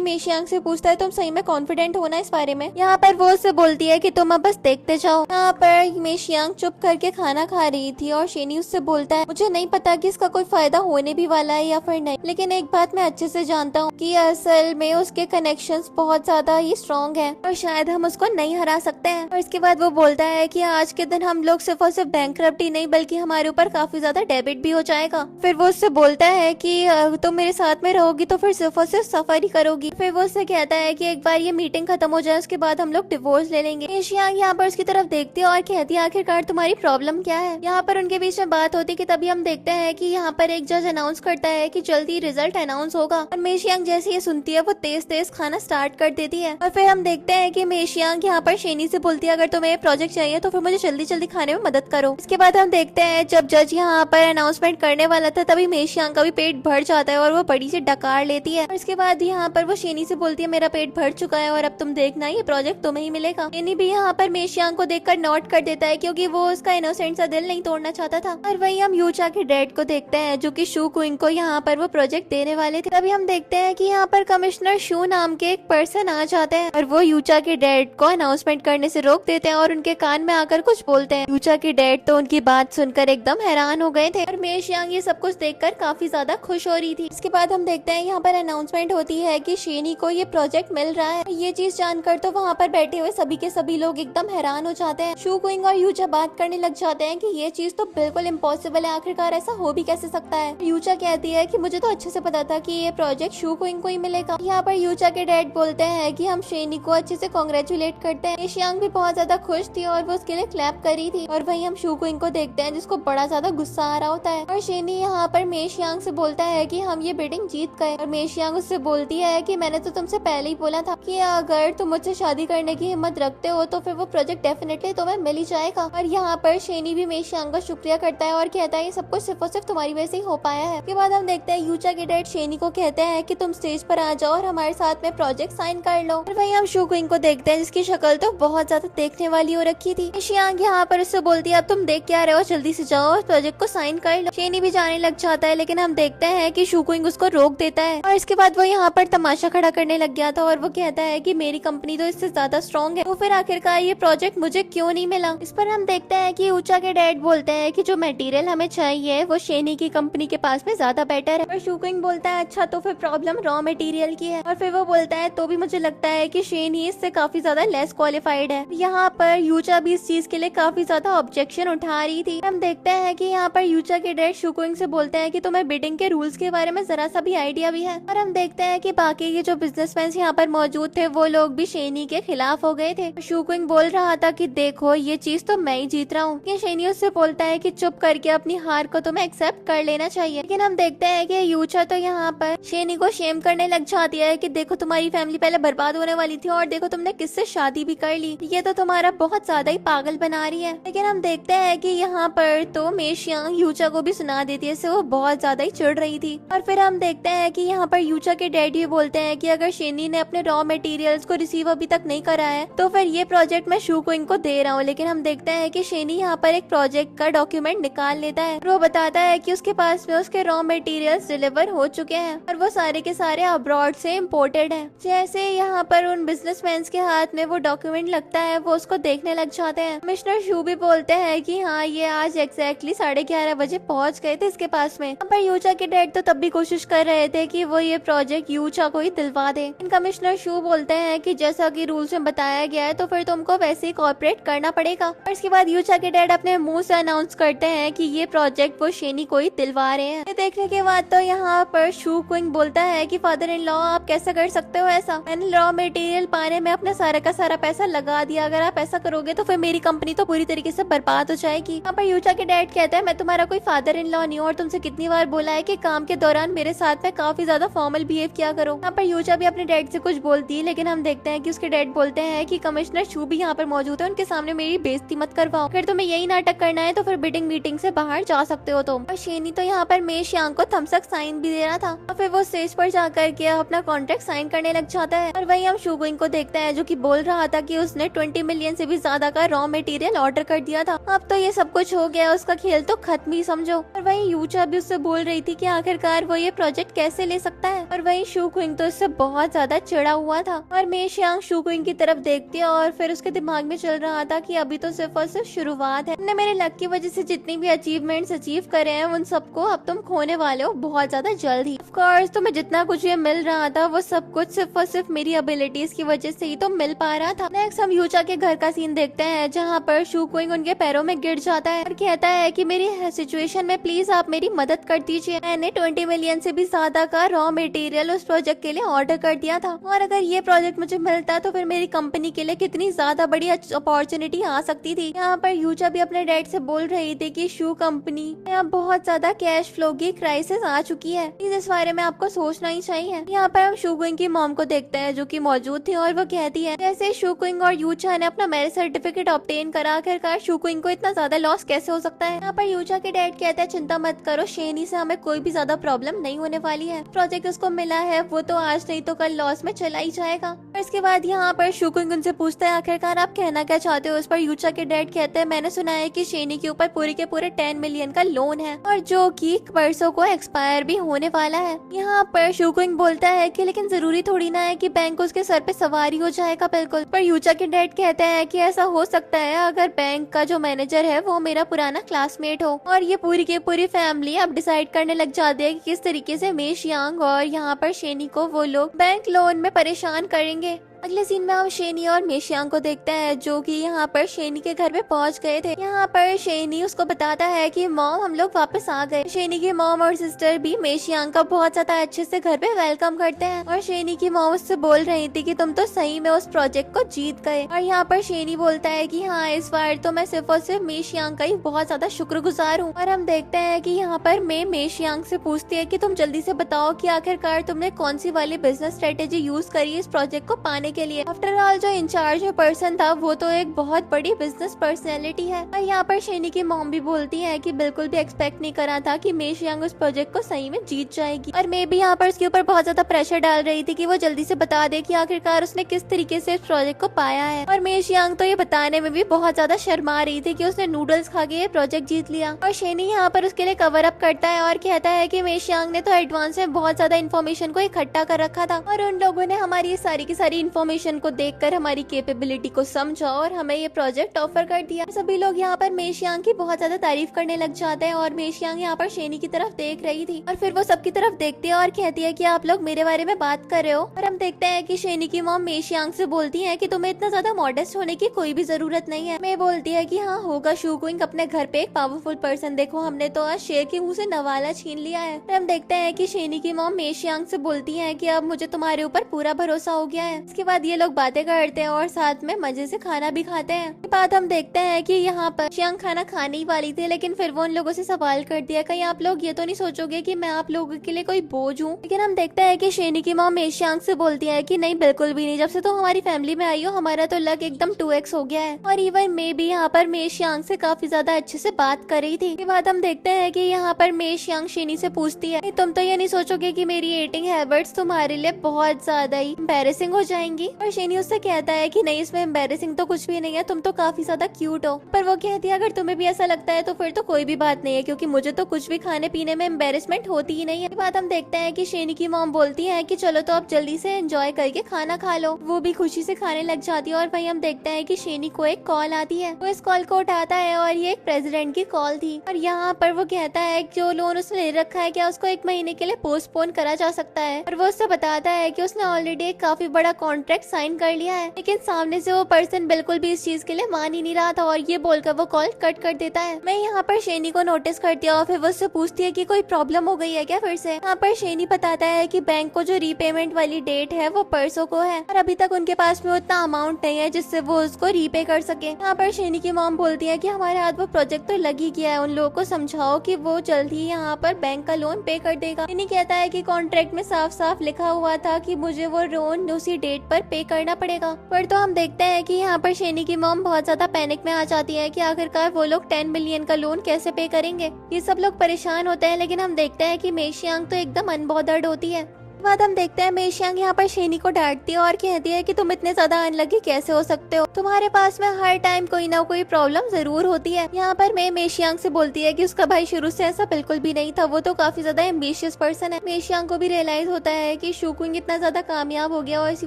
मेशियांग से पूछता है तुम सही में कॉन्फिडेंट होना इस बारे में। यहाँ पर वो उससे बोलती है कि तुम अब बस देखते जाओ। यहाँ पर मेशियांग चुप करके खाना खा रही थी और शेनी उससे बोलता है मुझे नहीं पता कि इसका कोई फायदा होने भी वाला है या फिर नहीं, लेकिन एक बात मैं अच्छे से जानता हूँ कि असल में उसके कनेक्शंस बहुत ज्यादा ही स्ट्रॉन्ग हैं और शायद हम उसको नहीं हरा सकते हैं। और इसके बाद वो बोलता है कि आज के दिन हम लोग सिर्फ और सिर्फ बैंकरप्टी नहीं बल्कि हमारे ऊपर काफी ज्यादा डेबिट भी हो जाएगा। फिर वो उससे बोलता है कि तुम मेरे साथ में रहोगी तो फिर सिर्फ और सिर्फ सफर ही करोगी। फिर वो उससे कहता है कि एक बार ये मीटिंग खत्म हो जाए उसके बाद हम लोग डिवोर्स ले लेंगे। मेशियांग यहाँ पर उसकी तरफ देखती है और कहती है आखिरकार तुम्हारी प्रॉब्लम क्या है। यहाँ पर उनके बीच में बात होती कि तभी हम देखते हैं कि यहाँ पर एक जज अनाउंस करता है कि जल्दी रिजल्ट अनाउंस होगा और मेशियांग जैसे ये सुनती है वो तेज तेज खाना स्टार्ट कर देती है। और फिर हम देखते हैं कि मेशियांग यहाँ पर शेनी से बोलती है अगर तुम्हें प्रोजेक्ट चाहिए तो फिर मुझे जल्दी जल्दी खाने में मदद करो। इसके बाद हम देखते हैं जब जज यहाँ पर अनाउंसमेंट करने वाला था तभी मेशियांग का भी पेट भर जाता है और वो बड़ी सी डकार लेती है। और इसके बाद यहाँ पर वो शेनी से बोलती है मेरा पेट भर चुका है और अब तुम देखना ये प्रोजेक्ट तुम्हें ही मिलेगा। शेनी भी यहाँ पर मेशियांग को देखकर नोट कर देता है क्योंकि वो उसका इनोसेंट सा दिल नहीं तोड़ना चाहता था। और वही हम यूचा के डैड को देखते हैं जो कि शू क्विंग को यहाँ पर वो प्रोजेक्ट देने वाले थे। तभी हम देखते हैं कि यहाँ पर कमिश्नर शू नाम के एक पर्सन आ जाते हैं और वो यूचा के डैड को अनाउंसमेंट करने से रोक देते हैं और उनके कान में आकर कुछ बोलते हैं। यूचा के डैड तो उनकी बात सुनकर एकदम हैरान हो गए थे और मेशियांग ये सब कुछ देखकर काफी ज्यादा खुश हो रही थी। इसके बाद हम देखते हैं यहाँ पर अनाउंसमेंट होती है कि शेनी को ये प्रोजेक्ट मिल रहा है। ये चीज जानकर तो वहाँ पर बैठे हुए सभी के सभी लोग एकदम हैरान हो जाते हैं। शू क्विंग और यूचा बात करने लग जाते हैं कि ये चीज तो बिल्कुल इम्पॉसिबल है, आखिरकार ऐसा हो भी कैसे सकता है। यूचा कहती है कि मुझे तो अच्छे से पता था कि ये प्रोजेक्ट शू क्विंग को ही मिलेगा। यहाँ पर यूचा के डैड बोलते हैं कि हम शेनी को अच्छे से कांग्रेचुलेट करते हैं। मेशियांग भी बहुत ज्यादा खुश थी और वो उसके लिए क्लैप कर रही थी। और वही हम शू क्विंग को देखते हैं जिसको बड़ा ज्यादा गुस्सा आ रहा होता है और शेनी यहाँ पर मेशियांग से बोलता है कि हम ये बिडिंग जीत गए। और मेशियांग उससे बोलती है कि मैंने तो तुमसे पहले ही बोला था कि अगर तुम मुझसे शादी करने की हिम्मत रखते हो तो फिर वो प्रोजेक्ट डेफिनेटली तुम्हें मिल ही जाएगा। और यहाँ पर शेनी भी मेशियांग का शुक्रिया करता है और कहता है ये सब कुछ सिर्फ और सिर्फ तुम्हारी वजह से ही हो पाया है। उसके बाद हम देखते हैं यूचा के डैड शेनी को कहते हैं कि तुम स्टेज पर आ जाओ और हमारे साथ में प्रोजेक्ट साइन कर लो। और वही हम शू क्विंग को देखते हैं जिसकी शक्ल तो बहुत ज्यादा देखने वाली हो रखी थी। मेशियांग यहाँ पर उससे बोलती है अब तुम देख क्या रहे हो, जल्दी से जाओ और प्रोजेक्ट को साइन कर लो। शेनी भी जाने लग जाता है लेकिन हम देखते हैं कि शू क्विंग उसको रोक देता है और इसके बाद वो यहाँ पर तमाशा खड़ा करने लग गया था और वो कहता है कि मेरी कंपनी तो इससे ज्यादा स्ट्रॉन्ग है तो फिर आखिरकार ये प्रोजेक्ट मुझे क्यों नहीं मिला। इस पर हम देखते हैं कि ऊचा के डैड बोलते हैं कि जो मटेरियल हमें चाहिए वो शेनी की कंपनी के पास में ज्यादा बेटर है। और शू क्विंग बोलता है अच्छा तो फिर प्रॉब्लम रॉ मटेरियल की है। और फिर वो बोलता है तो भी मुझे लगता है कि शेनी इससे काफी ज्यादा लेस क्वालिफाइड है। यहाँ पर यूचा भी इस चीज के लिए काफी ज्यादा ऑब्जेक्शन उठा रही थी। हम देखते हैं कि यहाँ पर यूचा के डैड शू क्विंग से बोलते हैं कि तुम्हें बिडिंग के रूल्स के बारे में जरा सा भी आइडिया भी है। और हम देखते हैं कि बाकी ये जो बिजनेसमैन यहाँ पर मौजूद थे वो लोग भी शेनी के खिलाफ हो गए थे। शू क्विंग बोल रहा था कि देखो ये चीज तो मैं ही जीत रहा हूँ। शेनी उससे बोलता है कि चुप करके अपनी हार को तुम्हें एक्सेप्ट कर लेना चाहिए। लेकिन हम देखते हैं कि यूचा तो यहाँ पर शेनी को शेम करने लग जाती है कि देखो तुम्हारी फैमिली पहले बर्बाद होने वाली थी और देखो तुमने किससे शादी भी कर ली, ये तो तुम्हारा बहुत ज्यादा ही पागल बना रही है। लेकिन हम देखते हैं कि यहाँ पर तो मेशियांग यूचा को भी सुना देती है, इससे वो बहुत ज्यादा ही चिढ़ रही थी। और फिर हम देखते हैं कि यहाँ पर यूचा के डैडी बोलते हैं कि अगर शेनी ने अपने रॉ मटेरियल्स को रिसीव अभी तक नहीं करा है तो फिर ये प्रोजेक्ट मैं शू क्विंग को दे रहा हूँ। लेकिन हम देखते हैं कि शेनी यहाँ पर एक प्रोजेक्ट का डॉक्यूमेंट निकाल लेता है। वो बताता है कि उसके पास में उसके रॉ मटेरियल्स डिलीवर हो चुके हैं और वो सारे के सारे अब्रॉड से इम्पोर्टेड हैं। जैसे यहाँ पर उन बिजनेसमैन के हाथ में वो डॉक्यूमेंट लगता है वो उसको देखने लग जाते हैं। कमिश्नर शू भी बोलते हैं कि हाँ ये आज एग्जैक्टली 11:30 बजे पहुँच गए थे इसके पास में। पर यूचा के डैड तो तब भी कोशिश कर रहे थे कि वो ये प्रोजेक्ट यूचा को ही दिलवा दे। कमिश्नर शू बोलते हैं कि जैसा कि रूल्स में बताया गया है तो फिर तुमको वैसे ही कॉर्पोरेट करना पड़ेगा। और इसके बाद यूचा के डैड अपने मुंह से अनाउंस करते हैं कि ये प्रोजेक्ट वो शेनी को ही दिलवा रहे हैं। ये देखने के बाद तो यहाँ पर शू क्विंग बोलता है कि फादर इन लॉ आप कैसे कर सकते हो ऐसा, मैंने रॉ मटेरियल पाने में अपना सारा का सारा पैसा लगा दिया, अगर आप ऐसा करोगे तो फिर मेरी कंपनी तो पूरी तरीके से बर्बाद हो जाएगी। यहाँ पर यूचा के डैड कहता है मैं तुम्हारा कोई फादर इन लॉ नहीं हूँ और तुमसे कितनी बार बोला है कि काम के दौरान मेरे साथ में काफी ज्यादा फॉर्मल बिहेव किया करो। यहाँ पर यूचा भी अपने डैड से कुछ बोलती है लेकिन हम देखते हैं कि उसके डैड बोलते हैं कि कमिश्नर शू भी यहाँ पर मौजूद है, उनके सामने मेरी बेइज्जती मत करवाओ, अगर तुम्हें यही नाटक करना है तो फिर बिडिंग मीटिंग से बाहर जा सकते हो तुम। और शेनी तो यहाँ पर मेशियांग को थम्स अप साइन भी दे रहा था और फिर वो स्टेज इस पर जाकर के अपना कॉन्ट्रैक्ट साइन करने लग जाता है। और वही हम शुगुइंग को देखते हैं जो कि बोल रहा था कि उसने 20 मिलियन से भी ज्यादा का रॉ मटेरियल ऑर्डर कर दिया था। अब तो ये सब कुछ हो गया, उसका खेल तो खत्म ही समझो। और वही यूचा भी उससे बोल रही थी कि आखिरकार वो ये प्रोजेक्ट कैसे ले सकता है। और वही शुगुइंग तो इससे बहुत ज्यादा चिढ़ा हुआ था। और मे शियांग शुगुइंग की तरफ देखती है और फिर उसके दिमाग में चल रहा था कि अभी तो सिर्फ और सिर्फ शुरुआत है। तुमने मेरे लक की वजह से जितनी भी अचीवमेंट्स अचीव करे हैं उन सबको अब तुम खोने वाले हो बहुत ज्यादा जल्द ही। ऑफ कोर्स तुम्हें जितना कुछ ये मिल रहा था वो सब कुछ सिर्फ और सिर्फ मेरी एबिलिटीज की वजह से ही तो मिल पा रहा था। नेक्स्ट हम यूचा के घर का सीन देखते हैं जहाँ पर शुगुइंग उनके पैरों में गिर जाता है और कहता है कि मेरी सिचुएशन में प्लीज आप मेरी मदद कर दीजिए। मैंने 20 मिलियन से भी ज्यादा का रॉ मटेरियल उस प्रोजेक्ट के लिए ऑर्डर कर दिया था और अगर ये प्रोजेक्ट मुझे मिलता तो फिर मेरी कंपनी के लिए कितनी ज्यादा बड़ी अपॉर्चुनिटी आ सकती थी। यहाँ पर यूचा भी अपने डैड से बोल रही थी कि शू कंपनी में अब बहुत ज्यादा कैश फ्लो की क्राइसिस आ चुकी है, इस बारे में आपको सोचना ही चाहिए। यहाँ पर हम शुगुइंग की मॉम को देखते हैं जो कि मौजूद थी और वो कहती है जैसे शुगुइंग और यूचा ने अपना मैरिज सर्टिफिकेट ऑब्टेन करा, आखिरकार शुगुइंग को इतना ज्यादा लॉस कैसे हो सकता है। यहाँ पर यूचा के डैड कहते हैं चिंता मत करो, शेनी से हमें कोई भी ज्यादा प्रॉब्लम नहीं होने वाली है। प्रोजेक्ट उसको मिला है वो तो आज नहीं तो कल लॉस में चला ही जाएगा। और इसके बाद यहाँ पर शुगुइंग उनसे पूछता है आखिरकार आप कहना क्या चाहते हो। उस पर यूचा के डैड कहते हैं मैंने सुना है कि शेनी के ऊपर पूरे के पूरे 10 मिलियन का लोन है और जो कि परसों को एक्सपायर भी होने वाला है। यहाँ पर शुगुइंग बोलता है कि लेकिन जरूरी थोड़ी ना है कि बैंक उसके सर पे सवारी हो जाएगा बिल्कुल। पर यूचा के डैड कहते हैं कि ऐसा हो सकता है अगर बैंक का जो मैनेजर है वो मेरा पुराना क्लासमेट हो। और ये पूरी की पूरी फैमिली अब डिसाइड करने लग जाती है कि किस तरीके से मे शियांग और यहाँ पर शेनी को वो लोग बैंक लोन में परेशान करेंगे। अगले सीन में हम शेनी और मे शियांग को देखते हैं जो कि यहाँ पर शेनी के घर में पहुंच गए थे। यहाँ पर शेनी उसको बताता है कि मॉम हम लोग वापस आ गए। शेनी की मॉम और सिस्टर भी मे शियांग का बहुत ज्यादा अच्छे से घर पे वेलकम करते हैं और शेनी की मॉम उससे बोल रही थी कि तुम तो सही में उस प्रोजेक्ट को जीत गए। और यहाँ पर शेनी बोलता है कि हाँ इस बार तो मैं सिर्फ और सिर्फ मे शियांग का ही बहुत ज्यादा शुक्रगुजार हूँ। और हम देखते हैं कि यहाँ पर मे शियांग से पूछती है कि तुम जल्दी से बताओ कि आखिरकार तुमने कौन सी वाली बिजनेस स्ट्रेटेजी यूज करी इस प्रोजेक्ट को पाने के लिए। आफ्टर ऑल जो इंचार्ज पर्सन था वो तो एक बहुत बड़ी बिजनेस पर्सनैलिटी है। और यहाँ पर शेनी की मॉम भी बोलती है कि बिल्कुल भी एक्सपेक्ट नहीं करा था कि मे शियांग उस प्रोजेक्ट को सही में जीत जाएगी। और मैं भी यहाँ पर उसके ऊपर बहुत ज्यादा प्रेशर डाल रही थी कि वो जल्दी से बता दे कि आखिरकार उसने किस तरीके से इस प्रोजेक्ट को पाया है। और मे शियांग तो ये बताने में भी बहुत ज्यादा शर्मा रही थी कि उसने नूडल्स खा के ये प्रोजेक्ट जीत लिया। और शेनी यहाँ पर उसके लिए कवर अप करता है और कहता है कि मे शियांग ने तो एडवांस में बहुत ज्यादा इन्फॉर्मेशन को इकट्ठा कर रखा था और उन लोगों ने हमारी सारी की सारी इन्फॉर्मेशन को देखकर हमारी कैपेबिलिटी को समझा और हमें ये प्रोजेक्ट ऑफर कर दिया। सभी लोग यहाँ पर मे शियांग की बहुत ज्यादा तारीफ करने लग जाते हैं और मे शियांग यहाँ पर शेनी की तरफ देख रही थी और फिर वो सबकी तरफ देखती है और कहती है कि आप लोग मेरे बारे में बात कर रहे हो। और हम देखते हैं कि शेनी की मॉम मे शियांग से बोलती है कि तुम्हें इतना ज्यादा मॉडेस्ट होने की कोई भी जरूरत नहीं है। मैं बोलती है कि हाँ होगा शुगुइंग अपने घर पे एक पावरफुल पर्सन, देखो हमने तो आज शेर के मुंह से नवाला छीन लिया है। और हम देखते हैं कि शेनी की मॉम मे शियांग से बोलती है कि अब मुझे तुम्हारे ऊपर पूरा भरोसा हो गया है। इसके बाद ये लोग बातें करते हैं और साथ में मजे से खाना भी खाते हैं। इसके बाद हम देखते हैं कि यहाँ पर शियांग खाना खाने ही वाली थी लेकिन फिर वो उन लोगों से सवाल कर दिया कहीं आप लोग ये तो नहीं सोचोगे कि मैं आप लोगों के लिए कोई बोझ हूँ। लेकिन हम देखते हैं कि शेनी की मॉम मे शियांग से बोलती है कि नहीं बिल्कुल भी नहीं, जब से तो हमारी फैमिली में आई हो हमारा तो लक एकदम 2x हो गया है। और इवन मे भी यहाँ पर मे शियांग से काफी ज्यादा अच्छे से बात कर रही थी। इसके बाद हम देखते हैं कि यहाँ पर मे शियांग शेनी से पूछती है तुम तो ये नहीं सोचोगे कि मेरी ईटिंग हैबिट्स तुम्हारे लिए बहुत ज्यादा ही एम्बैरेसिंग हो जाएंगी। और शेनी उससे कहता है कि नहीं इसमें एम्बैरेसिंग तो कुछ भी नहीं है, तुम तो काफी ज्यादा क्यूट हो। पर वो कहती है अगर तुम्हें भी ऐसा लगता है तो फिर तो कोई भी बात नहीं है क्योंकि मुझे तो कुछ भी खाने पीने में एम्बैरेसमेंट होती ही नहीं है। बात हम देखते हैं कि शेनी की मॉम बोलती है कि चलो तो आप जल्दी से एंजॉय करके खाना खा लो। वो भी खुशी से खाने लग जाती है और वहीं हम देखते हैं कि शेनी को एक कॉल आती है। वो इस कॉल को उठाता है और ये एक प्रेसिडेंट की कॉल थी और यहाँ पर वो कहता है कि जो लोन उसने ले रखा है क्या उसको 1 महीने के लिए पोस्टपोन करा जा सकता है। और वो उससे बताता है कि उसने ऑलरेडी एक काफी बड़ा कॉन्ट्रैक्ट साइन कर लिया है लेकिन सामने से वो पर्सन बिल्कुल भी इस चीज के लिए मान ही नहीं रहा था और ये बोलकर वो कॉल कट कर देता है। मैं यहाँ पर शेनी को नोटिस करती हूँ और फिर वो उससे पूछती है कि कोई प्रॉब्लम हो गई है क्या फिर से। यहाँ पर शेनी बताता है कि बैंक को जो रीपेमेंट वाली डेट है वो परसों को है और अभी तक उनके पास में उतना अमाउंट नहीं है जिससे वो उसको रीपे कर सके। यहाँ पर शेनी की मॉम बोलती है कि हमारे हाथ वो प्रोजेक्ट तो लग ही गया है, उन लोगों को समझाओ कि वो जल्द ही यहाँ पर बैंक का लोन पे कर देगा। शेनी कहता है कि कॉन्ट्रैक्ट में साफ साफ लिखा हुआ था कि मुझे वो लोन उसी डेट पर पे करना पड़ेगा। पर तो हम देखते हैं कि यहाँ पर शेनी की मॉम बहुत ज्यादा पैनिक में आ जाती है कि आखिरकार वो लोग 10 मिलियन का लोन कैसे पे करेंगे। ये सब लोग परेशान होते हैं लेकिन हम देखते हैं कि मे शियांग तो एकदम अनबॉदर्ड होती है। बाद हम देखते हैं मेशियांग यहाँ पर शेनी को डांटती है और कहती है कि तुम इतने ज्यादा अनलकी कैसे हो सकते हो, तुम्हारे पास में हर टाइम कोई ना कोई प्रॉब्लम जरूर होती है। यहाँ पर मैं मेशियांग से बोलती है कि उसका भाई शुरू से ऐसा बिल्कुल भी नहीं था, वो तो काफी ज्यादा एम्बिशियस पर्सन है। मेशियांग को भी रियलाइज होता है कि शुकुंग इतना ज्यादा कामयाब हो गया और इसी